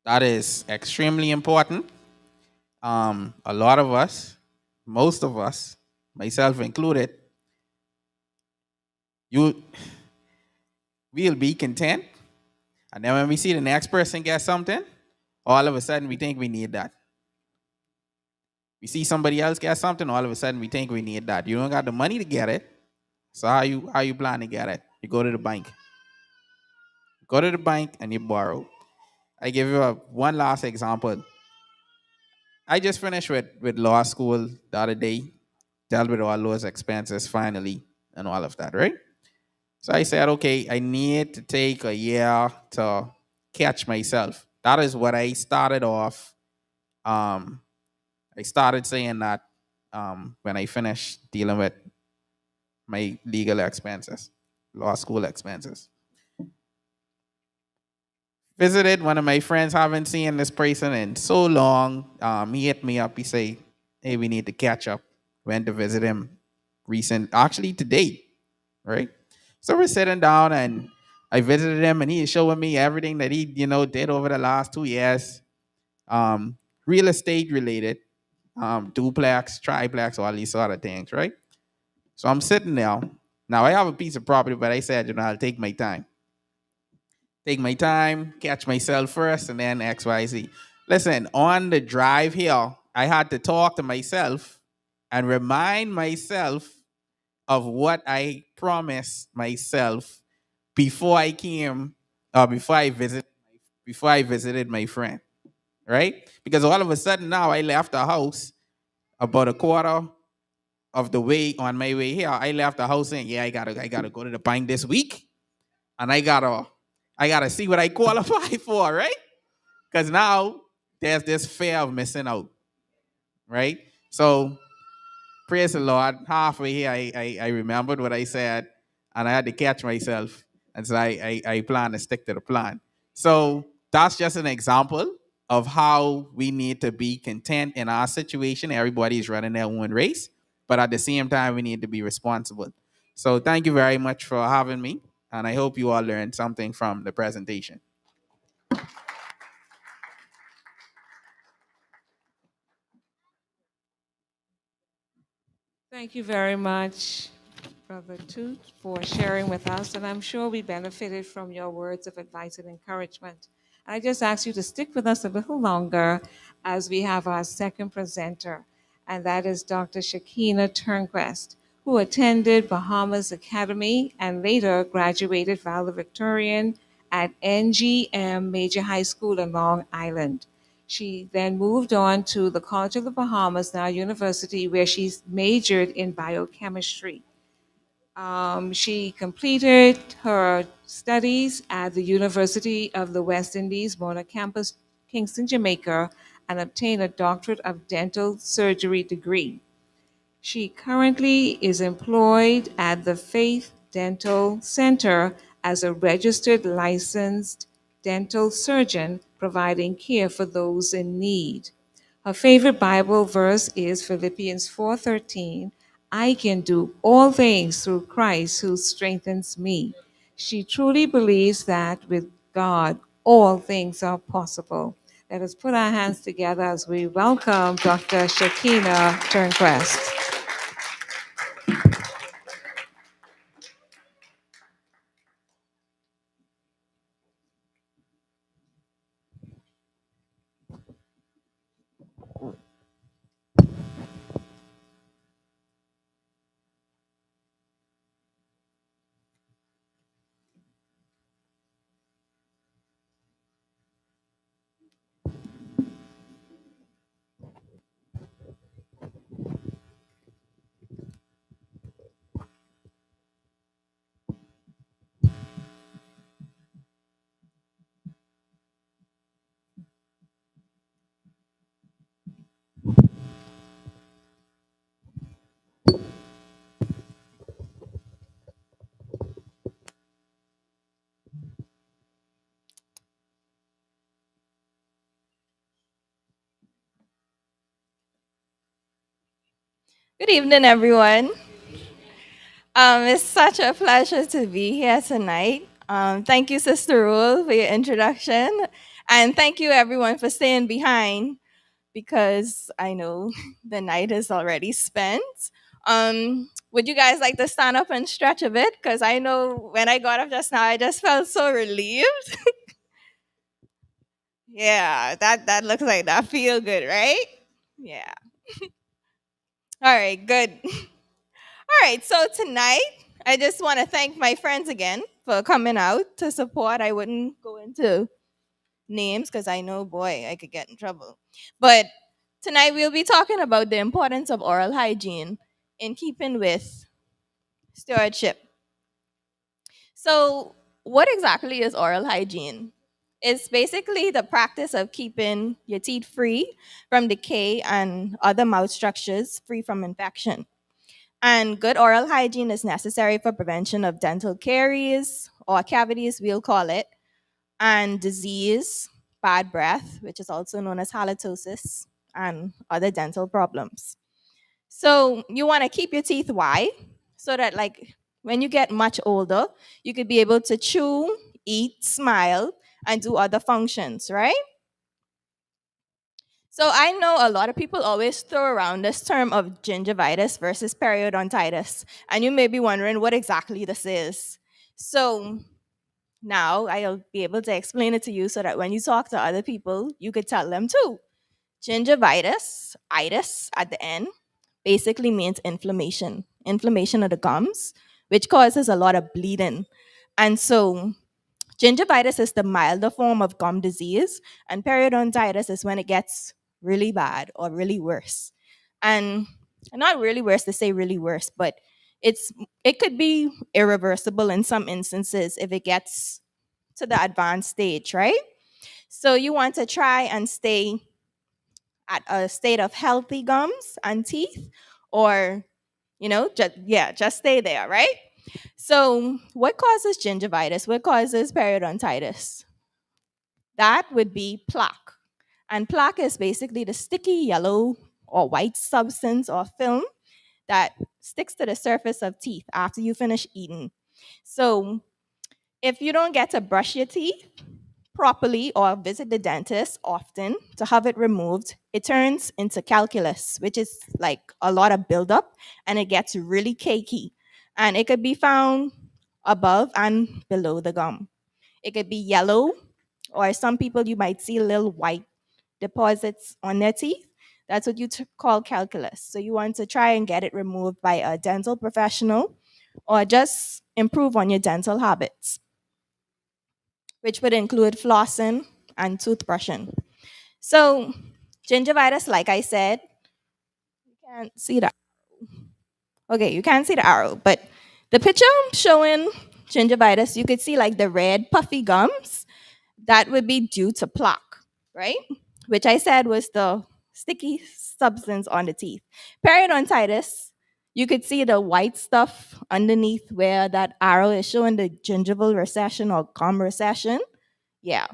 That is extremely important. A lot of us, most of us, myself included, you we'll be content, and then when we see the next person get something, all of a sudden we think we need that. We see somebody else get something, all of a sudden we think we need that. You don't got the money to get it, so how you plan to get it? You go to the bank. Go to the bank and you borrow. I give you one last example. I just finished with law school the other day, dealt with all those expenses finally and all of that, right? So I said, okay, I need to take a year to catch myself. That is what I started off. I started saying that when I finished dealing with my legal expenses, law school expenses. Visited one of my friends, haven't seen this person in so long. He hit me up. He say, hey, we need to catch up. Went to visit him actually today, right? So we're sitting down and I visited him and he is showing me everything that he, did over the last 2 years. Um, Real estate related, duplex, triplex, all these sort of things, right? So I'm sitting there. Now I have a piece of property, but I said, I'll take my time. Take my time, catch myself first, and then XYZ. Listen, on the drive here, I had to talk to myself and remind myself of what I promised myself before I came, before I visited my friend, right? Because all of a sudden now I left the house about a quarter of the way on my way here. I left the house saying, yeah, I gotta go to the bank this week, and I gotta see what I qualify for, right? Because now there's this fear of missing out, right? So praise the Lord. Halfway here, I remembered what I said, and I had to catch myself, and so I plan to stick to the plan. So that's just an example of how we need to be content in our situation. Everybody's running their own race, but at the same time, we need to be responsible. So thank you very much for having me, and I hope you all learned something from the presentation. Thank you very much, Brother Toot, for sharing with us, and I'm sure we benefited from your words of advice and encouragement. I just ask you to stick with us a little longer as we have our second presenter, and that is Dr. Shakina Turnquest, who attended Bahamas Academy and later graduated valedictorian at NGM Major High School in Long Island. She then moved on to the College of the Bahamas, now University, where she majored in biochemistry. She completed her studies at the University of the West Indies, Mona Campus, Kingston, Jamaica, and obtained a doctorate of dental surgery degree. She currently is employed at the Faith Dental Center as a registered licensed dental surgeon, providing care for those in need. Her favorite Bible verse is Philippians 4:13. I can do all things through Christ who strengthens me. She truly believes that with God, all things are possible. Let us put our hands together as we welcome Dr. Shakina Turnquest. Good evening, everyone. It's such a pleasure to be here tonight. Thank you, Sister Rule, for your introduction. And thank you, everyone, for staying behind because I know the night is already spent. Would you guys like to stand up and stretch a bit? Because I know when I got up just now, I just felt so relieved. Yeah, that looks like that feel good, right? Yeah. All right, good. All right, so tonight I just want to thank my friends again for coming out to support. I wouldn't go into names because I know, boy, I could get in trouble. But tonight we'll be talking about the importance of oral hygiene in keeping with stewardship. So, what exactly is oral hygiene? It's basically the practice of keeping your teeth free from decay and other mouth structures free from infection. And good oral hygiene is necessary for prevention of dental caries or cavities, we'll call it, and disease, bad breath, which is also known as halitosis, and other dental problems. So you want to keep your teeth white so that, like, when you get much older, you could be able to chew, eat, smile, and do other functions, right? So I know a lot of people always throw around this term of gingivitis versus periodontitis, and you may be wondering what exactly this is. So now I'll be able to explain it to you so that when you talk to other people, you could tell them too. Gingivitis, itis at the end, basically means inflammation of the gums, which causes a lot of bleeding. And so gingivitis is the milder form of gum disease, and periodontitis is when it gets really bad or really worse. And not really worse to say really worse, but it could be irreversible in some instances if it gets to the advanced stage, right? So you want to try and stay at a state of healthy gums and teeth, or just stay there, right? So what causes gingivitis? What causes periodontitis? That would be plaque. And plaque is basically the sticky yellow or white substance or film that sticks to the surface of teeth after you finish eating. So if you don't get to brush your teeth properly or visit the dentist often to have it removed, it turns into calculus, which is like a lot of buildup, and it gets really cakey. And it could be found above and below the gum. It could be yellow, or some people you might see little white deposits on their teeth. That's what you call calculus. So you want to try and get it removed by a dental professional or just improve on your dental habits, which would include flossing and toothbrushing. So gingivitis, like I said, you can't see the okay, you can't see the arrow, but the picture showing gingivitis, you could see like the red puffy gums. That would be due to plaque, right? Which I said was the sticky substance on the teeth. Periodontitis, you could see the white stuff underneath where that arrow is showing the gingival recession or gum recession. Yeah,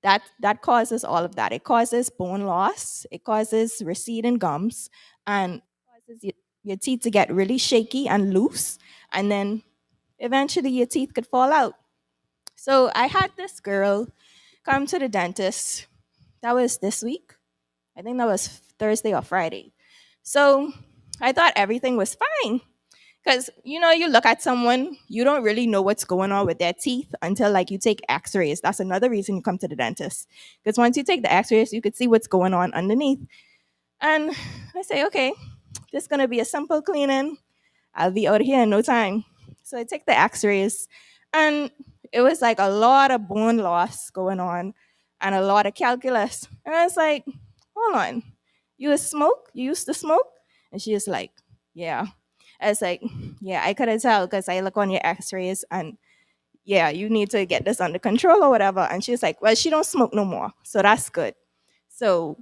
that causes all of that. It causes bone loss, it causes receding gums, and causes your teeth to get really shaky and loose, and then eventually your teeth could fall out. So I had this girl come to the dentist. That was this week. I think that was Thursday or Friday. So I thought everything was fine. Because, you look at someone, you don't really know what's going on with their teeth until like you take x-rays. That's another reason you come to the dentist. Because once you take the x-rays, you could see what's going on underneath. And I say, okay, this is going to be a simple cleaning. I'll be out of here in no time. So I take the x-rays, and it was like a lot of bone loss going on and a lot of calculus. And I was like, hold on, you used to smoke? And she was like, yeah. I was like, yeah, I couldn't tell because I look on your x-rays, and yeah, you need to get this under control or whatever. And she was like, well, she don't smoke no more, so that's good. So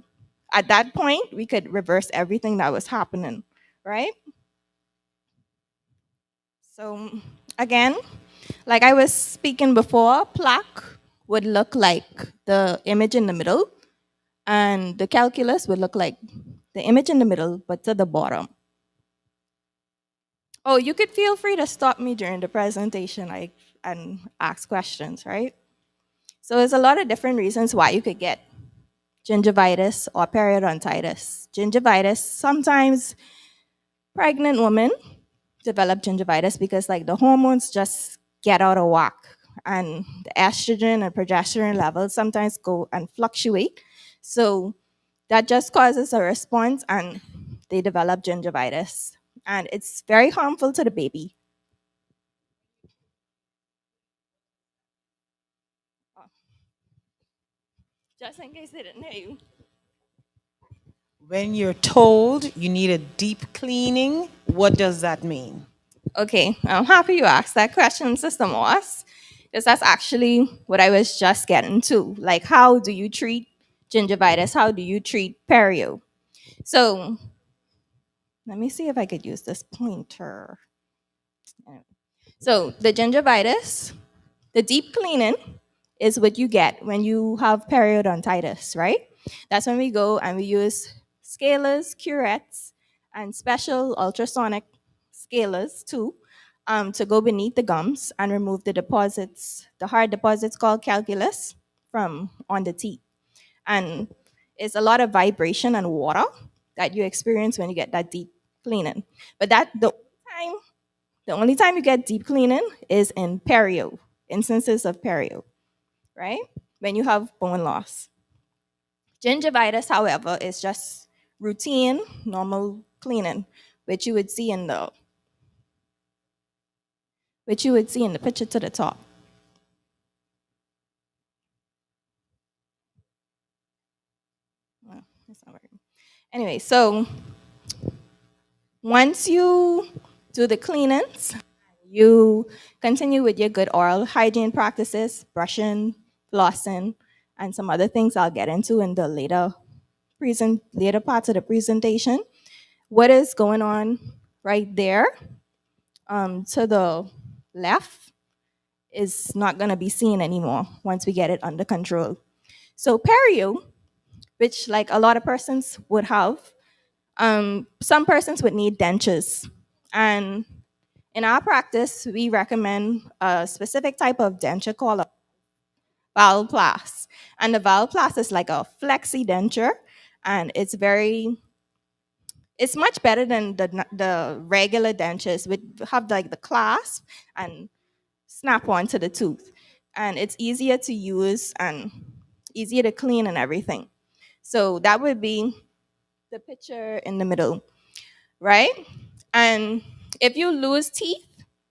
at that point, we could reverse everything that was happening, right? So again, like I was speaking before, plaque would look like the image in the middle, and the calculus would look like the image in the middle, but to the bottom. Oh, you could feel free to stop me during the presentation, and ask questions, right? So there's a lot of different reasons why you could get gingivitis or periodontitis. Gingivitis, sometimes pregnant women develop gingivitis because like the hormones just get out of whack, and the estrogen and progesterone levels sometimes go and fluctuate. So that just causes a response and they develop gingivitis. And it's very harmful to the baby. Oh, just in case they didn't hear you. When you're told you need a deep cleaning, what does that mean? Okay, I'm happy you asked that question, Sister Moss, because that's actually what I was just getting to. Like, how do you treat gingivitis? How do you treat perio? So, let me see if I could use this pointer. So, the gingivitis, the deep cleaning is what you get when you have periodontitis, right? That's when we go and we use scalers, curettes, and special ultrasonic scalers too, to go beneath the gums and remove the deposits, the hard deposits called calculus from on the teeth. And it's a lot of vibration and water that you experience when you get that deep cleaning. But the only time you get deep cleaning is in perio, instances of perio, right? When you have bone loss. Gingivitis, however, is just routine, normal cleaning, which you would see in the picture to the top. Well, that's not working. Anyway, so once you do the cleanings, you continue with your good oral hygiene practices, brushing, flossing, and some other things I'll get into in the later parts of the presentation. What is going on right there to the left is not going to be seen anymore once we get it under control. So perio, which like a lot of persons would have, some persons would need dentures. And in our practice, we recommend a specific type of denture called a valplast. And the valplast is like a flexi denture, and it's much better than the regular dentures, which have like the clasp and snap onto the tooth. And it's easier to use and easier to clean and everything. So that would be the picture in the middle, right? And if you lose teeth,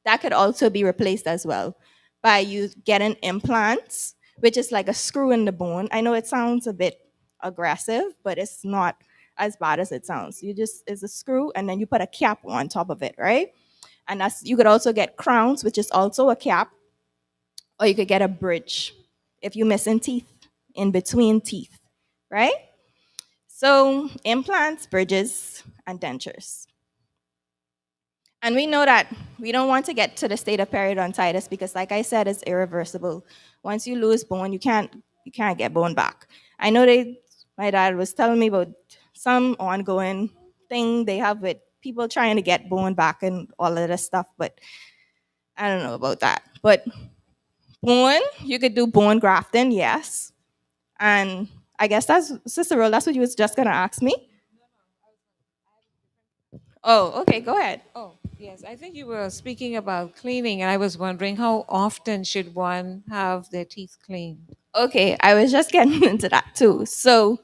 that could also be replaced as well by you getting implants, which is like a screw in the bone. I know it sounds a bit aggressive, but it's not as bad as it sounds. It's a screw and then you put a cap on top of it, right? And you could also get crowns, which is also a cap, or you could get a bridge if you're missing teeth in between teeth, right? So implants, bridges, and dentures. And we know that we don't want to get to the state of periodontitis because, like I said, it's irreversible. Once you lose bone, you can't get bone back. I know my dad was telling me about some ongoing thing they have with people trying to get bone back and all of this stuff, but I don't know about that. But bone, you could do bone grafting, yes. And I guess that's Sister Roll, that's what you was just gonna ask me. Oh, okay, go ahead. Oh, yes. I think you were speaking about cleaning, and I was wondering how often should one have their teeth cleaned? Okay, I was just getting into that too. So,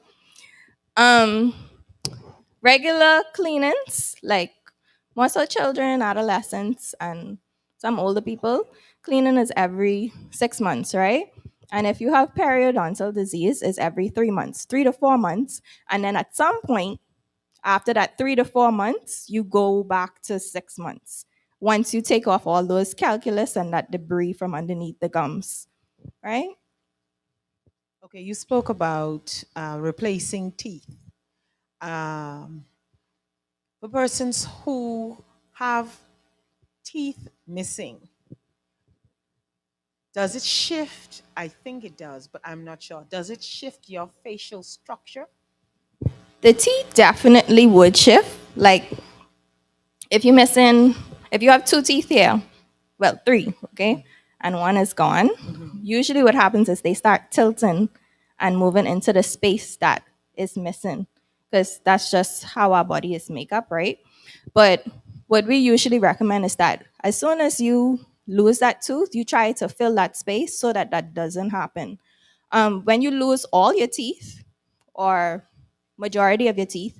regular cleanings, like most of children, adolescents, and some older people, cleaning is every 6 months, right? And if you have periodontal disease, it's every 3 months, 3 to 4 months. And then at some point, after that 3 to 4 months, you go back to 6 months. Once you take off all those calculus and that debris from underneath the gums, right? Okay, you spoke about replacing teeth. For persons who have teeth missing, does it shift? I think it does, but I'm not sure. Does it shift your facial structure? The teeth definitely would shift. Like if you're missing if you have two teeth here, well, three, okay, and one is gone, usually what happens is they start tilting and moving into the space that is missing, because that's just how our body is made up, right? But what we usually recommend is that as soon as you lose that tooth, you try to fill that space so that that doesn't happen. When you lose all your teeth or majority of your teeth,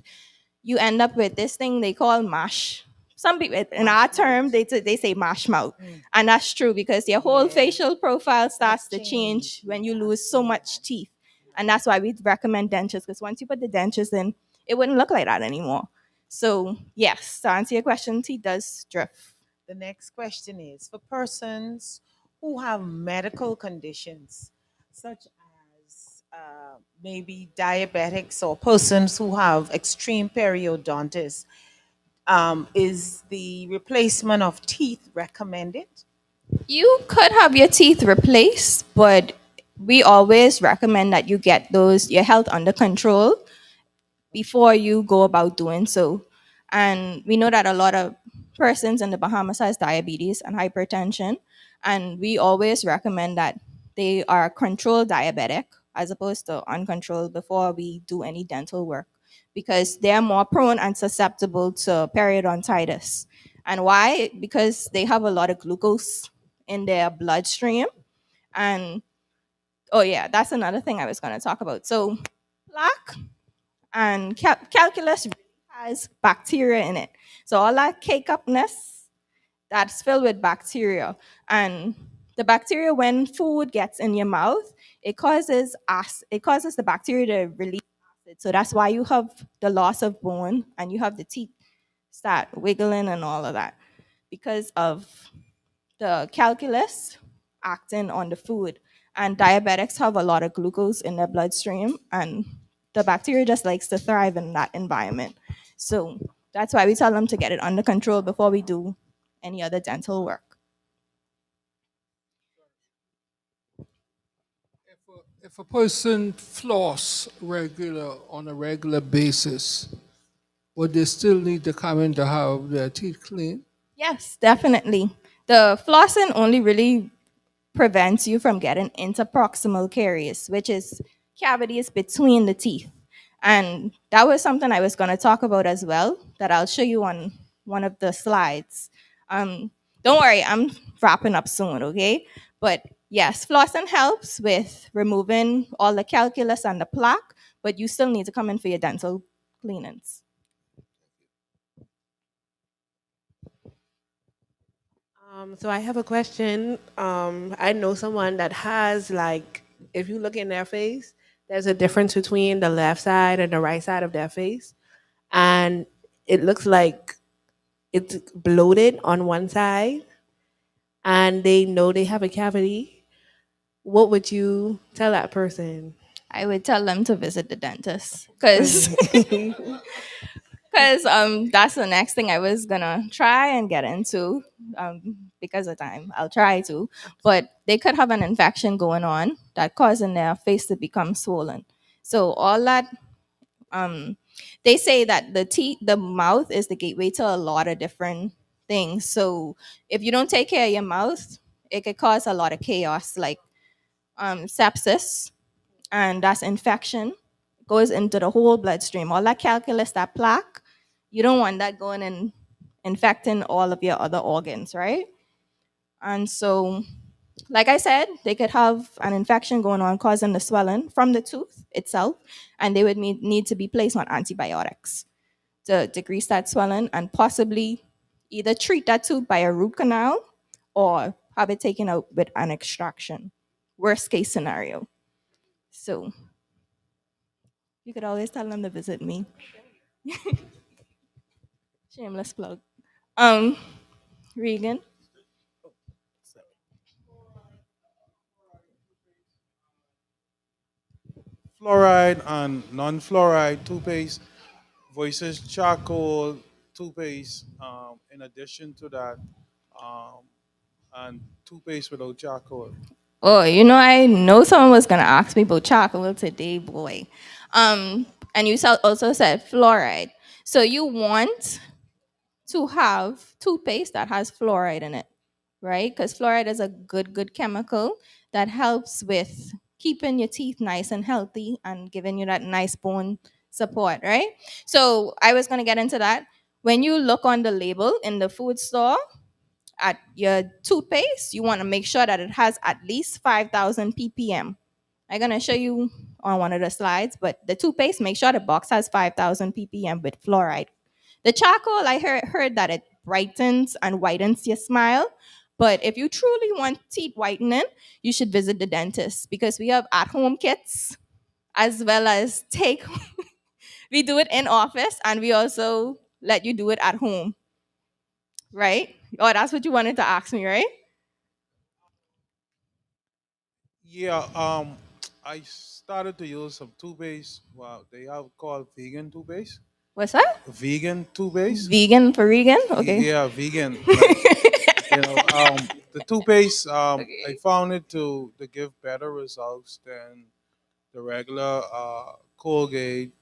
you end up with this thing they call mash. Some people, in our term, they say mash mouth, and that's true because your whole facial profile starts to change when you lose so much teeth, and that's why we recommend dentures, because once you put the dentures in, it wouldn't look like that anymore. So yes, to answer your question, teeth does drift. The next question is for persons who have medical conditions, such as maybe diabetics or persons who have extreme periodontitis. Is the replacement of teeth recommended? You could have your teeth replaced, but we always recommend that you get your health under control before you go about doing so. And we know that a lot of persons in the Bahamas has diabetes and hypertension, and we always recommend that they are controlled diabetic as opposed to uncontrolled before we do any dental work, because they're more prone and susceptible to periodontitis. And why? Because they have a lot of glucose in their bloodstream. And oh yeah, that's another thing I was going to talk about. So plaque and calculus really has bacteria in it. So all that cake upness, that's filled with bacteria. And the bacteria, when food gets in your mouth, it causes the bacteria to release acid. So that's why you have the loss of bone and you have the teeth start wiggling and all of that, because of the calculus acting on the food. And diabetics have a lot of glucose in their bloodstream, and the bacteria just likes to thrive in that environment. So that's why we tell them to get it under control before we do any other dental work. If a person floss on a regular basis, would they still need to come in to have their teeth clean? Yes, definitely. The flossing only really prevents you from getting interproximal caries, which is cavities between the teeth. And that was something I was going to talk about as well, that I'll show you on one of the slides. Don't worry, I'm wrapping up soon, okay? But yes, flossing helps with removing all the calculus and the plaque, but you still need to come in for your dental cleanings. So I have a question. I know someone that has, like, if you look in their face, there's a difference between the left side and the right side of their face, and it looks like it's bloated on one side, and they know they have a cavity. What would you tell that person? I would tell them to visit the dentist, because that's the next thing I was gonna try and get into, because of time. I'll try to, but they could have an infection going on that causing their face to become swollen. So all that, um, they say that the mouth is the gateway to a lot of different things. So if you don't take care of your mouth, it could cause a lot of chaos, like sepsis, and that's infection, goes into the whole bloodstream. All that calculus, that plaque, you don't want that going and infecting all of your other organs, right? And so, like I said, they could have an infection going on causing the swelling from the tooth itself, and they would need to be placed on antibiotics to decrease that swelling and possibly either treat that tooth by a root canal or have it taken out with an extraction. Worst case scenario. So you could always tell them to visit me. Shameless plug. Um, Regan. Fluoride and non-fluoride toothpaste versus charcoal toothpaste. In addition to that, um, and toothpaste without charcoal. Oh, I know someone was gonna ask me about chocolate today, boy. And you also said fluoride. So you want to have toothpaste that has fluoride in it, right? Because fluoride is a good chemical that helps with keeping your teeth nice and healthy and giving you that nice bone support, right? So I was going to get into that. When you look on the label in the food store at your toothpaste, you want to make sure that it has at least 5,000 ppm. I'm going to show you on one of the slides, but the toothpaste, make sure the box has 5,000 ppm with fluoride. The charcoal, I heard that it brightens and whitens your smile. But if you truly want teeth whitening, you should visit the dentist because we have at-home kits as well as take. We do it in office and we also let you do it at home, right? Oh, that's what you wanted to ask me, right? Yeah, I started to use some toothpaste. Wow, they have called vegan toothpaste. What's that? Vegan toothpaste. Vegan for vegan? Okay. Yeah, vegan. Like, the toothpaste. I found it to give better results than the regular Colgate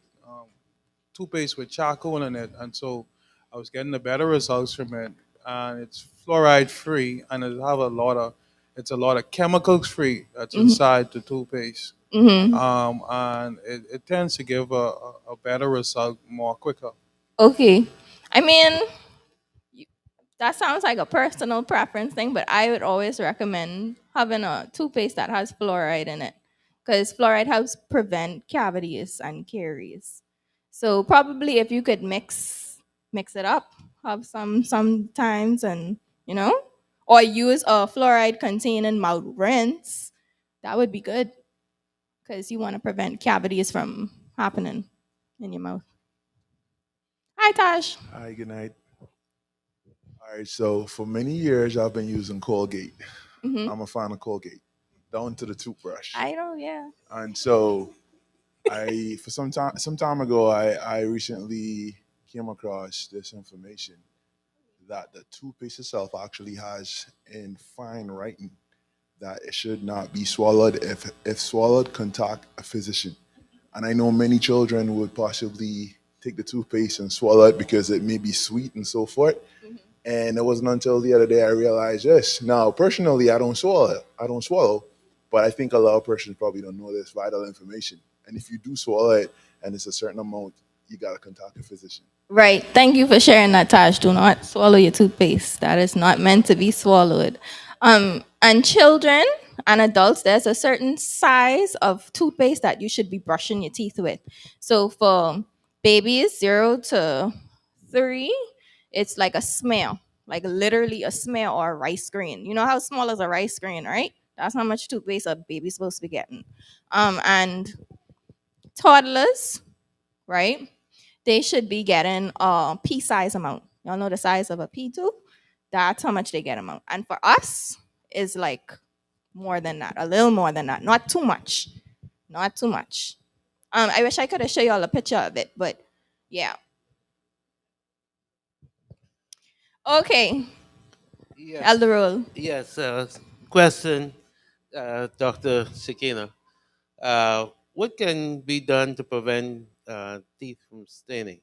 toothpaste with charcoal in it, and so I was getting the better results from it. And it's fluoride free, and it's a lot of chemicals free that's inside the toothpaste. And it tends to give a better result more quicker. Okay. I mean, that sounds like a personal preference thing, but I would always recommend having a toothpaste that has fluoride in it because fluoride helps prevent cavities and caries. So probably if you could mix it up, have some sometimes, and or use a fluoride containing mouth rinse, that would be good because you want to prevent cavities from happening in your mouth. Hi, Tash. Hi, good night. All right, so for many years I've been using Colgate. I'm a fan of Colgate, down to the toothbrush. I know, yeah. And so for some time ago, I recently came across this information that the toothpaste itself actually has in fine writing that it should not be swallowed. If swallowed, contact a physician. And I know many children would possibly take the toothpaste and swallow it because it may be sweet and so forth. And it wasn't until the other day I realized this. Now, personally, I don't swallow. But I think a lot of persons probably don't know this vital information. And if you do swallow it and it's a certain amount, you gotta contact a physician. Right. Thank you for sharing that, Taj. Do not swallow your toothpaste. That is not meant to be swallowed. And children and adults, there's a certain size of toothpaste that you should be brushing your teeth with. So for babies 0 to 3, it's like a smell, like literally a smell or a rice grain. You know how small is a rice grain, right? That's how much toothpaste a baby's supposed to be getting. And toddlers, right? They should be getting a pea size amount. Y'all know the size of a pea tube? That's how much they get amount. And for us, is like more than that, a little more than that. Not too much. Not too much. I wish I could have show y'all a picture of it, but yeah. Okay. Yes. Elder Roll. Yes. Question, Dr. Shekina. What can be done to prevent teeth from staining?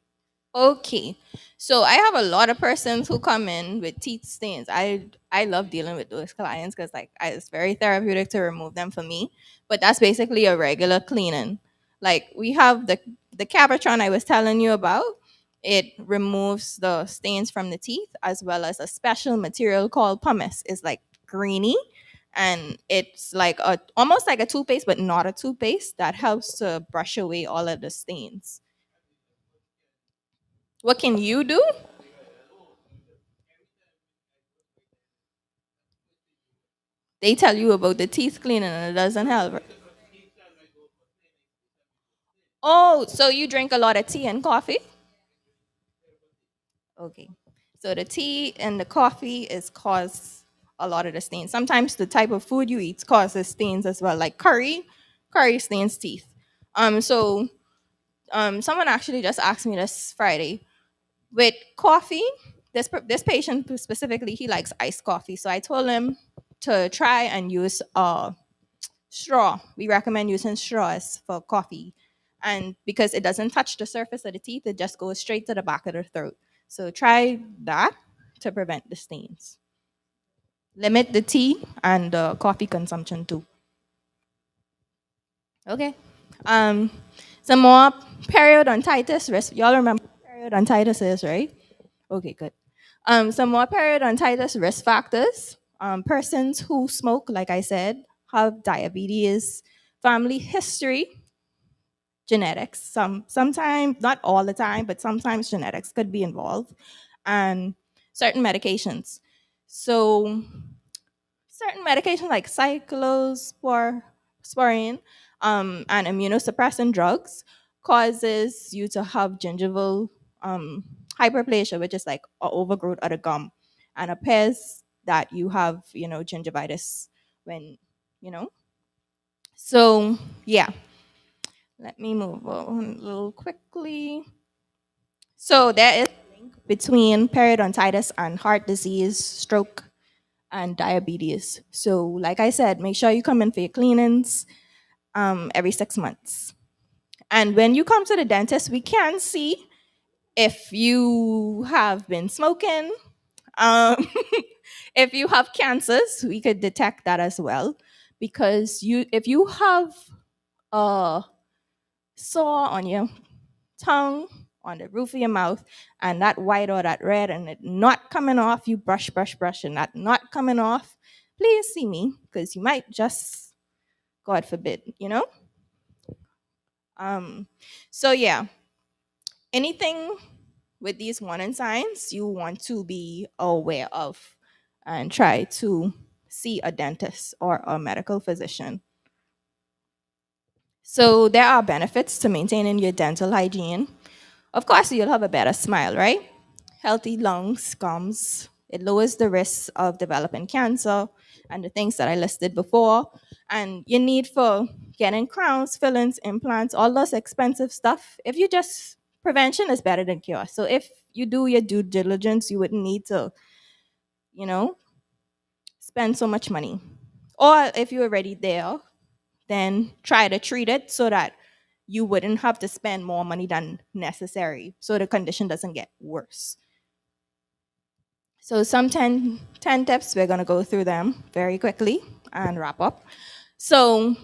Okay. So I have a lot of persons who come in with teeth stains. I love dealing with those clients because it's very therapeutic to remove them for me. But that's basically a regular cleaning. Like we have the Cabotron I was telling you about. It removes the stains from the teeth as well as a special material called pumice. It's like greeny and it's like almost like a toothpaste but not a toothpaste that helps to brush away all of the stains. What can you do? They tell you about the teeth cleaning and it doesn't help. Oh, so you drink a lot of tea and coffee? Okay. So the tea and the coffee is cause a lot of the stains. Sometimes the type of food you eat causes stains as well, like curry. Curry stains teeth. So someone actually just asked me this Friday with coffee. This patient specifically, he likes iced coffee. So I told him to try and use straw. We recommend using straws for coffee. And because it doesn't touch the surface of the teeth, it just goes straight to the back of the throat. So try that to prevent the stains. Limit the tea and the coffee consumption too. Okay. Um, some more periodontitis risk. Y'all remember what periodontitis is, right? Okay, good. Some more periodontitis risk factors. Persons who smoke, like I said, have diabetes, family history, genetics. Sometimes, not all the time, but sometimes genetics could be involved, and certain medications. So certain medications like cyclosporine and immunosuppressant drugs causes you to have gingival hyperplasia, which is like an overgrowth of the gum, and appears that you have, gingivitis when, you know. So yeah, let me move on a little quickly. So there is a link between periodontitis and heart disease, stroke, and diabetes. So, like I said, make sure you come in for your cleanings every 6 months. And when you come to the dentist, we can see if you have been smoking. Um, if you have cancers, we could detect that as well. Because if you have a sore on your tongue, on the roof of your mouth, and that white or that red, and it not coming off, you brush, brush, brush, and that not coming off, please see me, because you might just, God forbid, So yeah, anything with these warning signs you want to be aware of and try to see a dentist or a medical physician. So there are benefits to maintaining your dental hygiene. Of course, you'll have a better smile, right? Healthy lungs, gums. It lowers the risk of developing cancer and the things that I listed before. And your need for getting crowns, fillings, implants, all those expensive stuff. If you just, prevention is better than cure. So if you do your due diligence, you wouldn't need to, you know, spend so much money. Or if you're already there, then try to treat it so that you wouldn't have to spend more money than necessary so the condition doesn't get worse. So some 10 tips, we're going to go through them very quickly and wrap up. So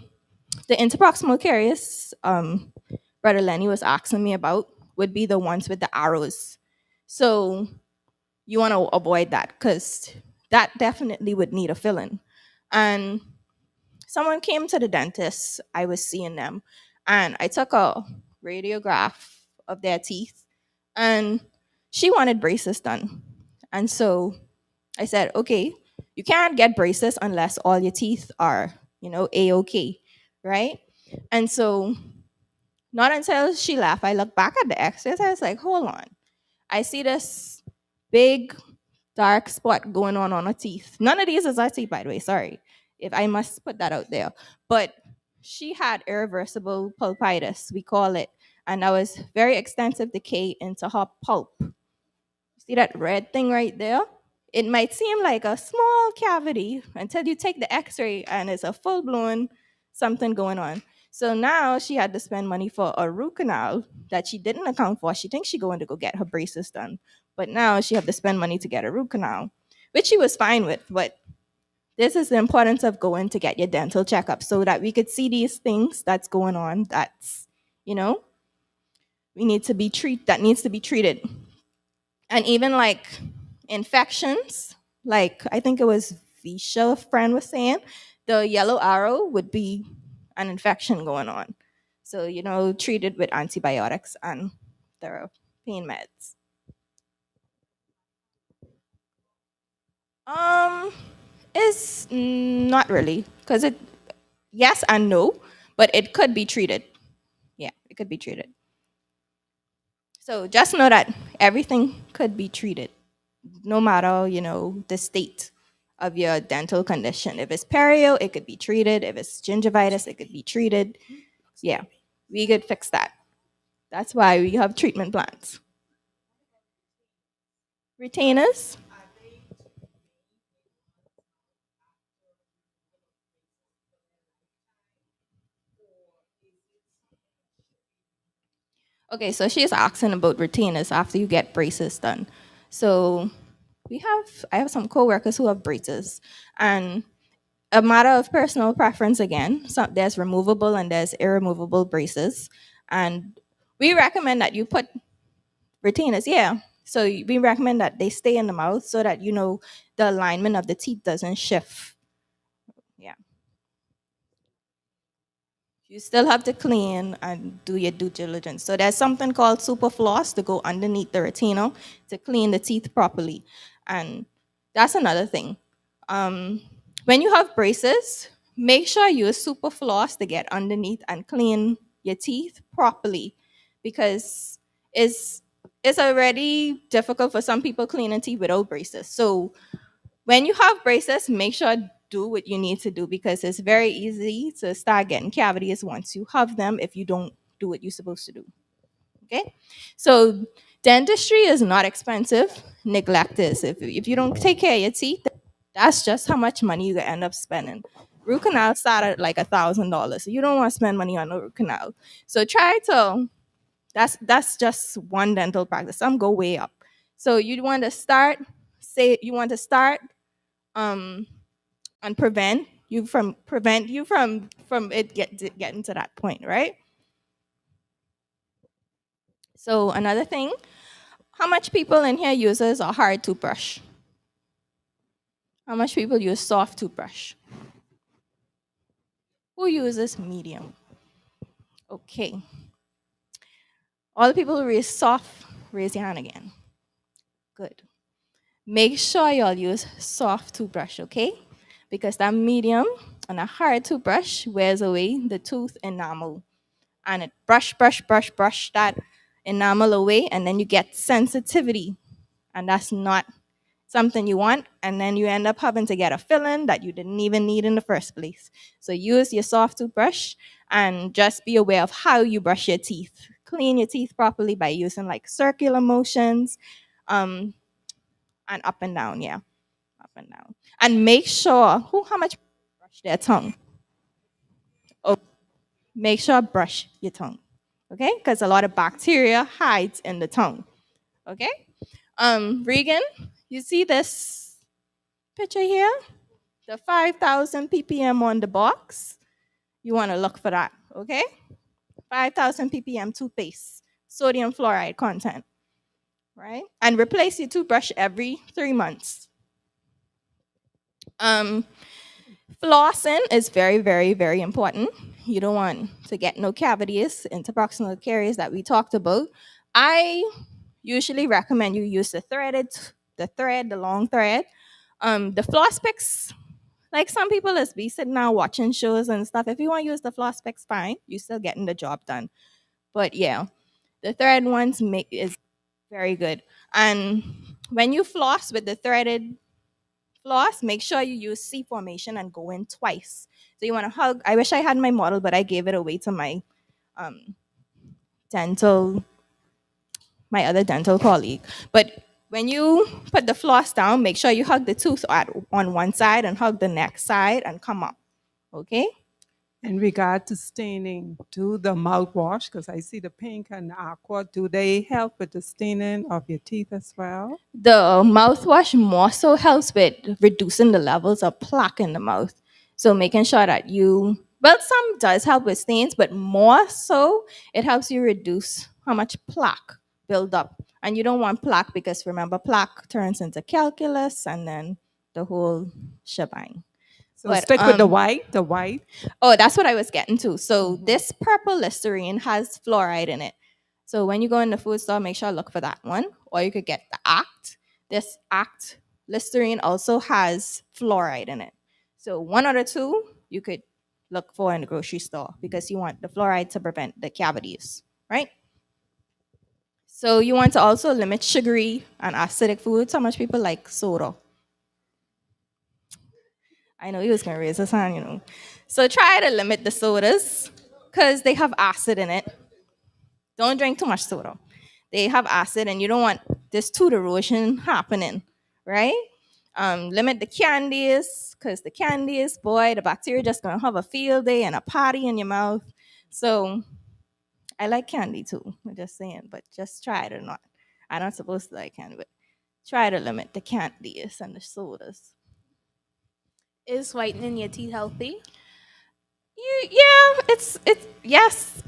the interproximal caries, Brother Lenny was asking me about, would be the ones with the arrows. So you want to avoid that because that definitely would need a filling. And someone came to the dentist, I was seeing them, and I took a radiograph of their teeth, and she wanted braces done. And so I said, okay, you can't get braces unless all your teeth are, A-OK, right? And so not until she left, I looked back at the x-rays, I was like, hold on. I see this big dark spot going on her teeth. None of these is her teeth, by the way. Sorry if I must put that out there. But she had irreversible pulpitis, we call it. And that was very extensive decay into her pulp. See that red thing right there? It might seem like a small cavity until you take the x-ray and it's a full-blown something going on. So now she had to spend money for a root canal that she didn't account for. She thinks she's going to go get her braces done. But now she had to spend money to get a root canal, which she was fine with. But this is the importance of going to get your dental checkup so that we could see these things that's going on that's, we need to be that needs to be treated. And even like infections, like I think it was Visha, a friend was saying, the yellow arrow would be an infection going on. So, treat it with antibiotics and the pain meds. It's not really, because yes and no, but it could be treated. Yeah, it could be treated. So just know that everything could be treated, no matter, the state of your dental condition. If it's perio, it could be treated. If it's gingivitis, it could be treated. Yeah, we could fix that. That's why we have treatment plans. Retainers. Okay, so she's asking about retainers after you get braces done. So I have some coworkers who have braces, and a matter of personal preference again. So there's removable and there's irremovable braces, and we recommend that you put retainers. Yeah. So we recommend that they stay in the mouth so that the alignment of the teeth doesn't shift. Yeah. You still have to clean and do your due diligence. So there's something called super floss to go underneath the retainer to clean the teeth properly. And that's another thing. When you have braces, make sure you use super floss to get underneath and clean your teeth properly, because it's it's already difficult for some people cleaning teeth without braces. So when you have braces, make sure do what you need to do, because it's very easy to start getting cavities once you have them if you don't do what you're supposed to do. Okay? So dentistry is not expensive. Neglect is. If you don't take care of your teeth, that's just how much money you end up spending. Root canal start at like $1,000. So you don't want to spend money on a root canal. So try to that's just one dental practice. Some go way up. So you want to start, um and prevent you from it getting to that point, right? So another thing, how much people in here uses a hard toothbrush? How much people use soft toothbrush? Who uses medium? Okay. All the people who use soft, raise your hand again. Good. Make sure y'all use soft toothbrush, okay? Because that medium and a hard toothbrush wears away the tooth enamel. And it brush that enamel away, and then you get sensitivity. And that's not something you want. And then you end up having to get a filling that you didn't even need in the first place. So use your soft toothbrush and just be aware of how you brush your teeth. Clean your teeth properly by using like circular motions, and up and down, yeah. Up and down. And make sure how much brush their tongue. Oh, make sure brush your tongue. Okay? Because a lot of bacteria hides in the tongue. Okay? Regan, you see this picture here? The 5,000 ppm on the box. You want to look for that, okay? 5,000 ppm toothpaste, sodium fluoride content, right? And replace your toothbrush every 3 months. Flossing is very, very, very important. You don't want to get no cavities, interproximal caries that we talked about. I usually recommend you use the long thread. The floss picks, like some people is be sitting now watching shows and stuff. If you want to use the floss picks, fine. You're still getting the job done. But yeah, the thread ones is very good. And when you floss with the threaded floss, make sure you use C formation and go in twice. So you want to hug. I wish I had my model, but I gave it away to my um, dental, my other dental colleague. But when you put the floss down, make sure you hug the tooth on one side and hug the next side and come up. Okay? In regard to staining, do the mouthwash, because I see the pink and the aqua, do they help with the staining of your teeth as well? The mouthwash more so helps with reducing the levels of plaque in the mouth. So making sure that some does help with stains, but more so it helps you reduce how much plaque build up. And you don't want plaque because remember, plaque turns into calculus and then the whole shebang. So stick with the white. Oh, that's what I was getting to. So this purple Listerine has fluoride in it. So when you go in the food store, make sure to look for that one. Or you could get the Act. This Act Listerine also has fluoride in it. So one or the two you could look for in the grocery store because you want the fluoride to prevent the cavities, right? So you want to also limit sugary and acidic foods. How much people like soda? I know he was going to raise his hand. So try to limit the sodas because they have acid in it. Don't drink too much soda. They have acid and you don't want this tooth erosion happening, right? Limit the candies because the candies, boy, the bacteria just going to have a field day and a party in your mouth. So, I like candy too. I'm just saying, but just try to not. I'm not supposed to like candy, but try to limit the candies and the sodas. Is whitening your teeth healthy? Yeah, it's yes.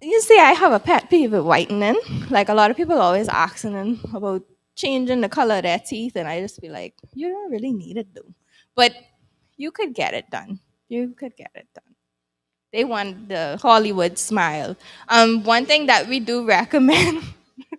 You see, I have a pet peeve with whitening. Like a lot of people always asking them about changing the color of their teeth, and I just be like, you don't really need it though. But you could get it done. You could get it done. They want the Hollywood smile. One thing that we do recommend,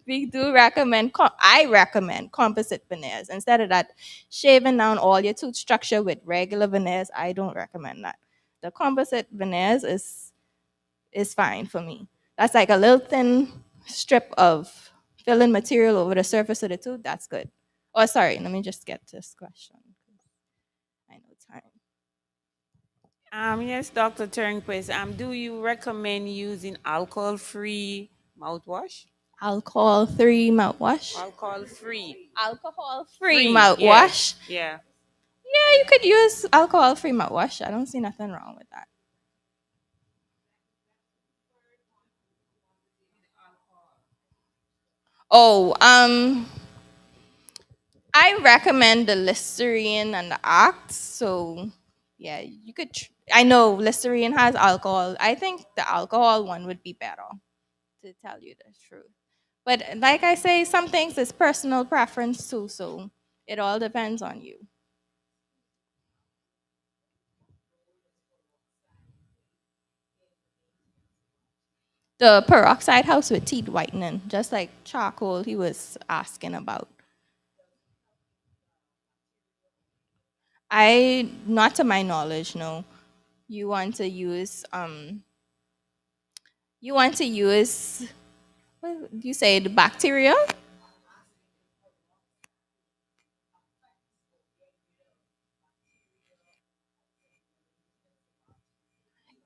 I recommend composite veneers instead of that shaving down all your tooth structure with regular veneers. I don't recommend that. The composite veneers is fine for me. That's like a little thin strip of filling material over the surface of the tooth. That's good. Oh, sorry. Let me just get to this question. I know time. Yes, Dr. Turnquist. Do you recommend using alcohol-free mouthwash? Alcohol-free mouthwash. Alcohol-free. Alcohol-free Yeah. mouthwash. Yeah. Yeah, you could use alcohol-free mouthwash. I don't see nothing wrong with that. Oh, I recommend the Listerine and the Axe. So, yeah, you could. I know Listerine has alcohol. I think the alcohol one would be better, to tell you the truth. But like I say, some things is personal preference too. So it all depends on you. The peroxide helps with teeth whitening, just like charcoal he was asking about. Not to my knowledge, no. You want to use you want to use what do you say, the bacteria?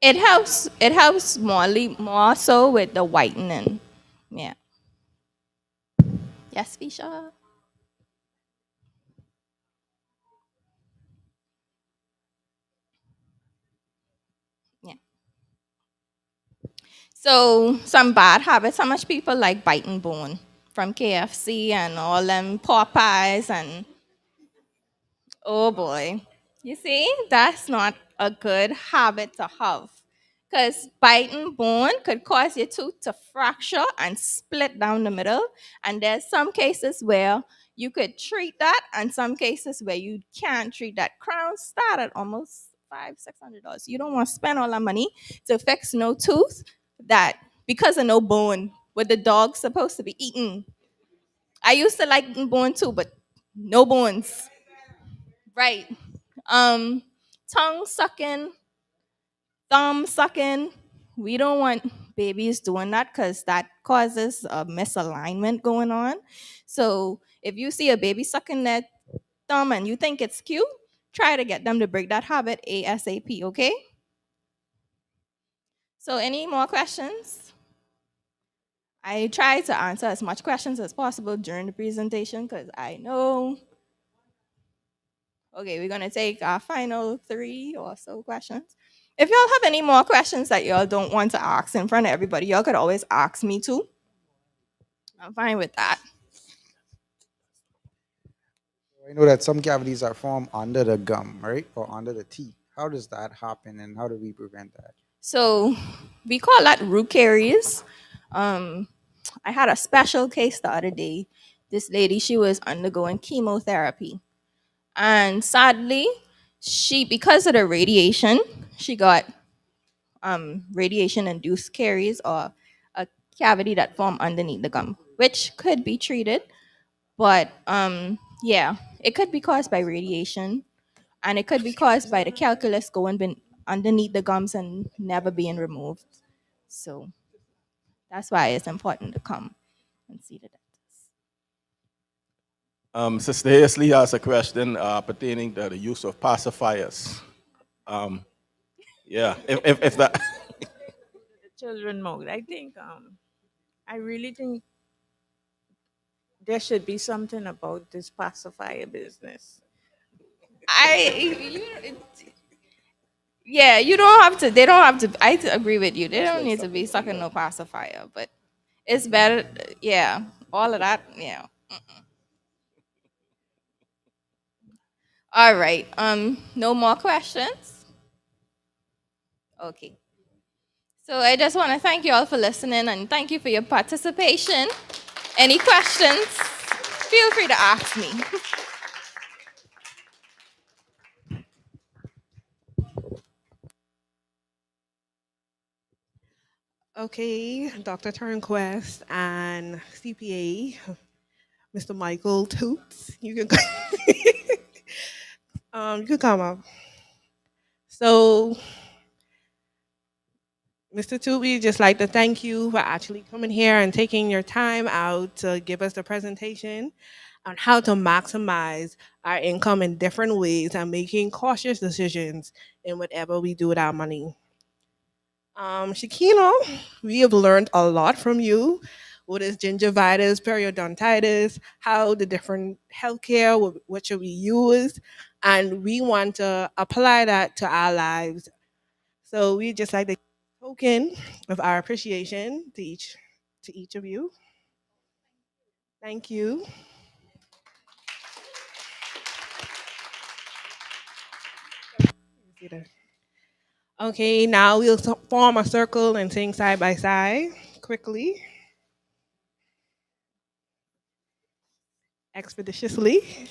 It helps more so with the whitening. Yeah. Yes, Fisha. Yeah. So some bad habits. How much people like biting bone from KFC and all them Popeyes and oh boy. You see, that's not a good habit to have. Because biting bone could cause your tooth to fracture and split down the middle. And there's some cases where you could treat that, and some cases where you can't treat that. Crowns start at almost $500-$600. You don't want to spend all that money to fix no tooth that because of no bone, what the dog's supposed to be eating. I used to like eating bone too, but no bones. Right. Um, tongue sucking, thumb sucking. We don't want babies doing that because that causes a misalignment going on. So if you see a baby sucking their thumb and you think it's cute, try to get them to break that habit ASAP, okay? So any more questions? I try to answer as much questions as possible during the presentation because I know. Okay, we're gonna take our final 3 or so questions. If y'all have any more questions that y'all don't want to ask in front of everybody, y'all could always ask me too. I'm fine with that. I know that some cavities are formed under the gum, right? Or under the teeth. How does that happen and how do we prevent that? So we call that root caries. Um, I had a special case the other day. This lady, she was undergoing chemotherapy. And sadly, because of the radiation, she got radiation induced caries or a cavity that formed underneath the gum, which could be treated. But yeah, it could be caused by radiation, and it could be caused by the calculus going underneath the gums and never being removed. So that's why it's important to come and see the dentist. Sister Haisley has a question pertaining to the use of pacifiers. Yeah, if that. The children mode. I really think there should be something about this pacifier business. I Yeah, you don't have to. They don't have to. Agree with you. They That's don't like need to be sucking sucking thunder. no pacifier, but it's better. Yeah, all of that. Yeah. All right. No more questions. Okay. So I just want to thank you all for listening and thank you for your participation. Any questions? Feel free to ask me. Okay, Dr. Turnquest and CPA, Mr. Michael Toots. You can come up. So, Mr. Toot, we just like to thank you for actually coming here and taking your time out to give us the presentation on how to maximize our income in different ways and making cautious decisions in whatever we do with our money. Shakina, we have learned a lot from you. What is gingivitis, periodontitis, how the different healthcare, what should we use, and we want to apply that to our lives. So we just like to token of our appreciation to each of you. Thank you. Okay, now we'll form a circle and sing side by side quickly, expeditiously.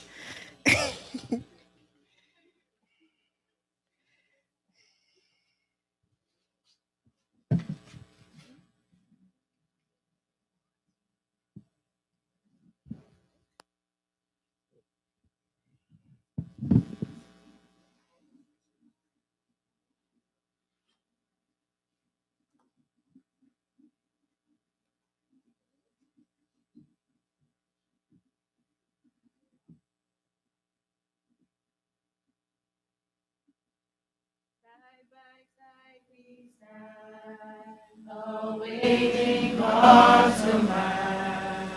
Awaiting God's command,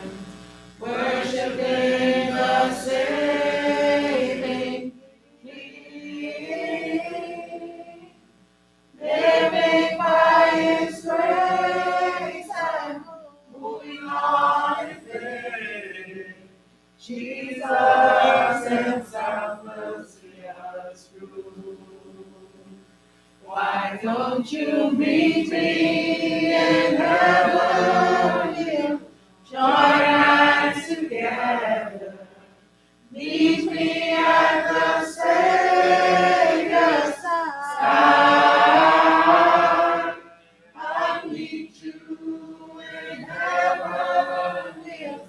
worshiping the saving King, living by His grace and moving on in faith. Jesus Himself will see us through. Why don't you meet me in heaven? We'll join hands together. Meet me at the Savior's side. I'll meet you in heaven. We'll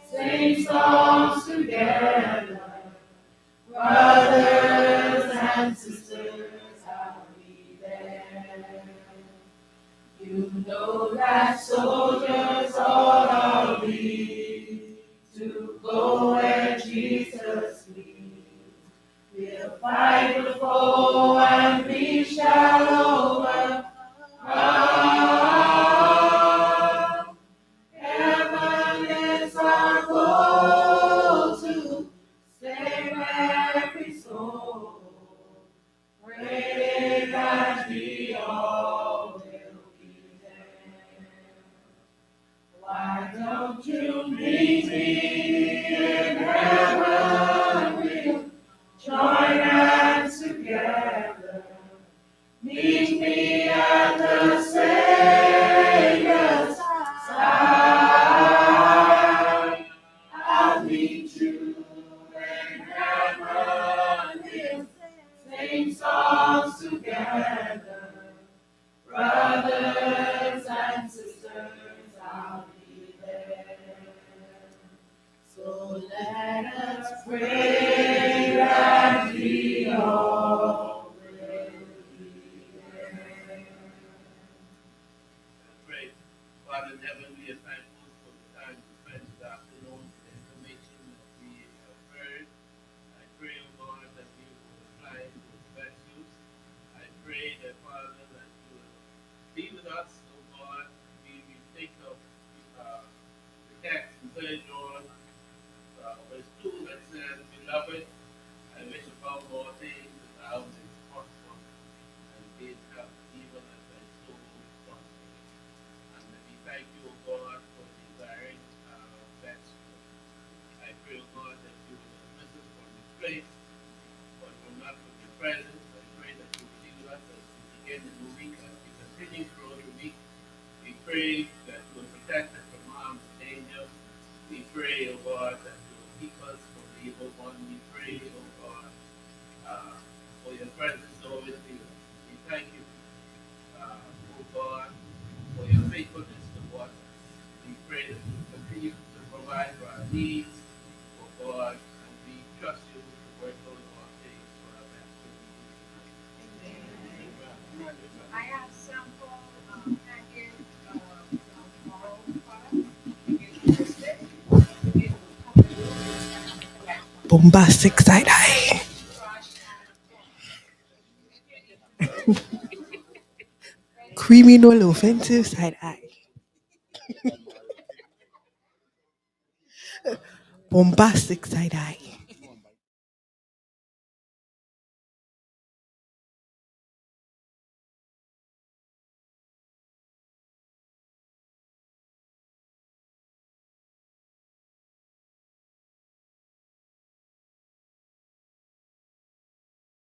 sing songs together. Brothers and sisters, I'll be there. You know that soldiers all are we to go where Jesus leads. We'll fight the foe and we shall overcome. Heaven is our goal to save every soul. Pray that we all will be there. Why don't you meet me in heaven? We'll join hands together. Meet me at the Savior's side. I'll meet you in heaven. We'll sing songs together. Brothers and sisters, I'll be there. So let us pray that we all will be there. Pray. Father in heaven, we are thankful for the time to spend this afternoon, the information that we have heard. I pray, O Lord, that we will apply those virtues. I pray that, Father, that you will be with us, O God. We think of the text in 3 John, verse 2 that says, Beloved, I wish above all things that thou mayest prosper and pray, oh God, that you will dismiss us from this place, but will not from your presence. I pray that you will be with us as we begin the new week, as we continue throughout the week. We pray that you will protect us from harm and danger. We pray, oh God, that you will keep us from the evil one. We pray, oh God, for your presence always be with us. We thank you, oh God, for your faithfulness towards us. We pray that you will continue to provide for our needs, oh God, and we trust you to work those all things for our best. I have sample package of some oral products. Bombastic side eye. Creamy, no offensive side eye. Bombastic side eye.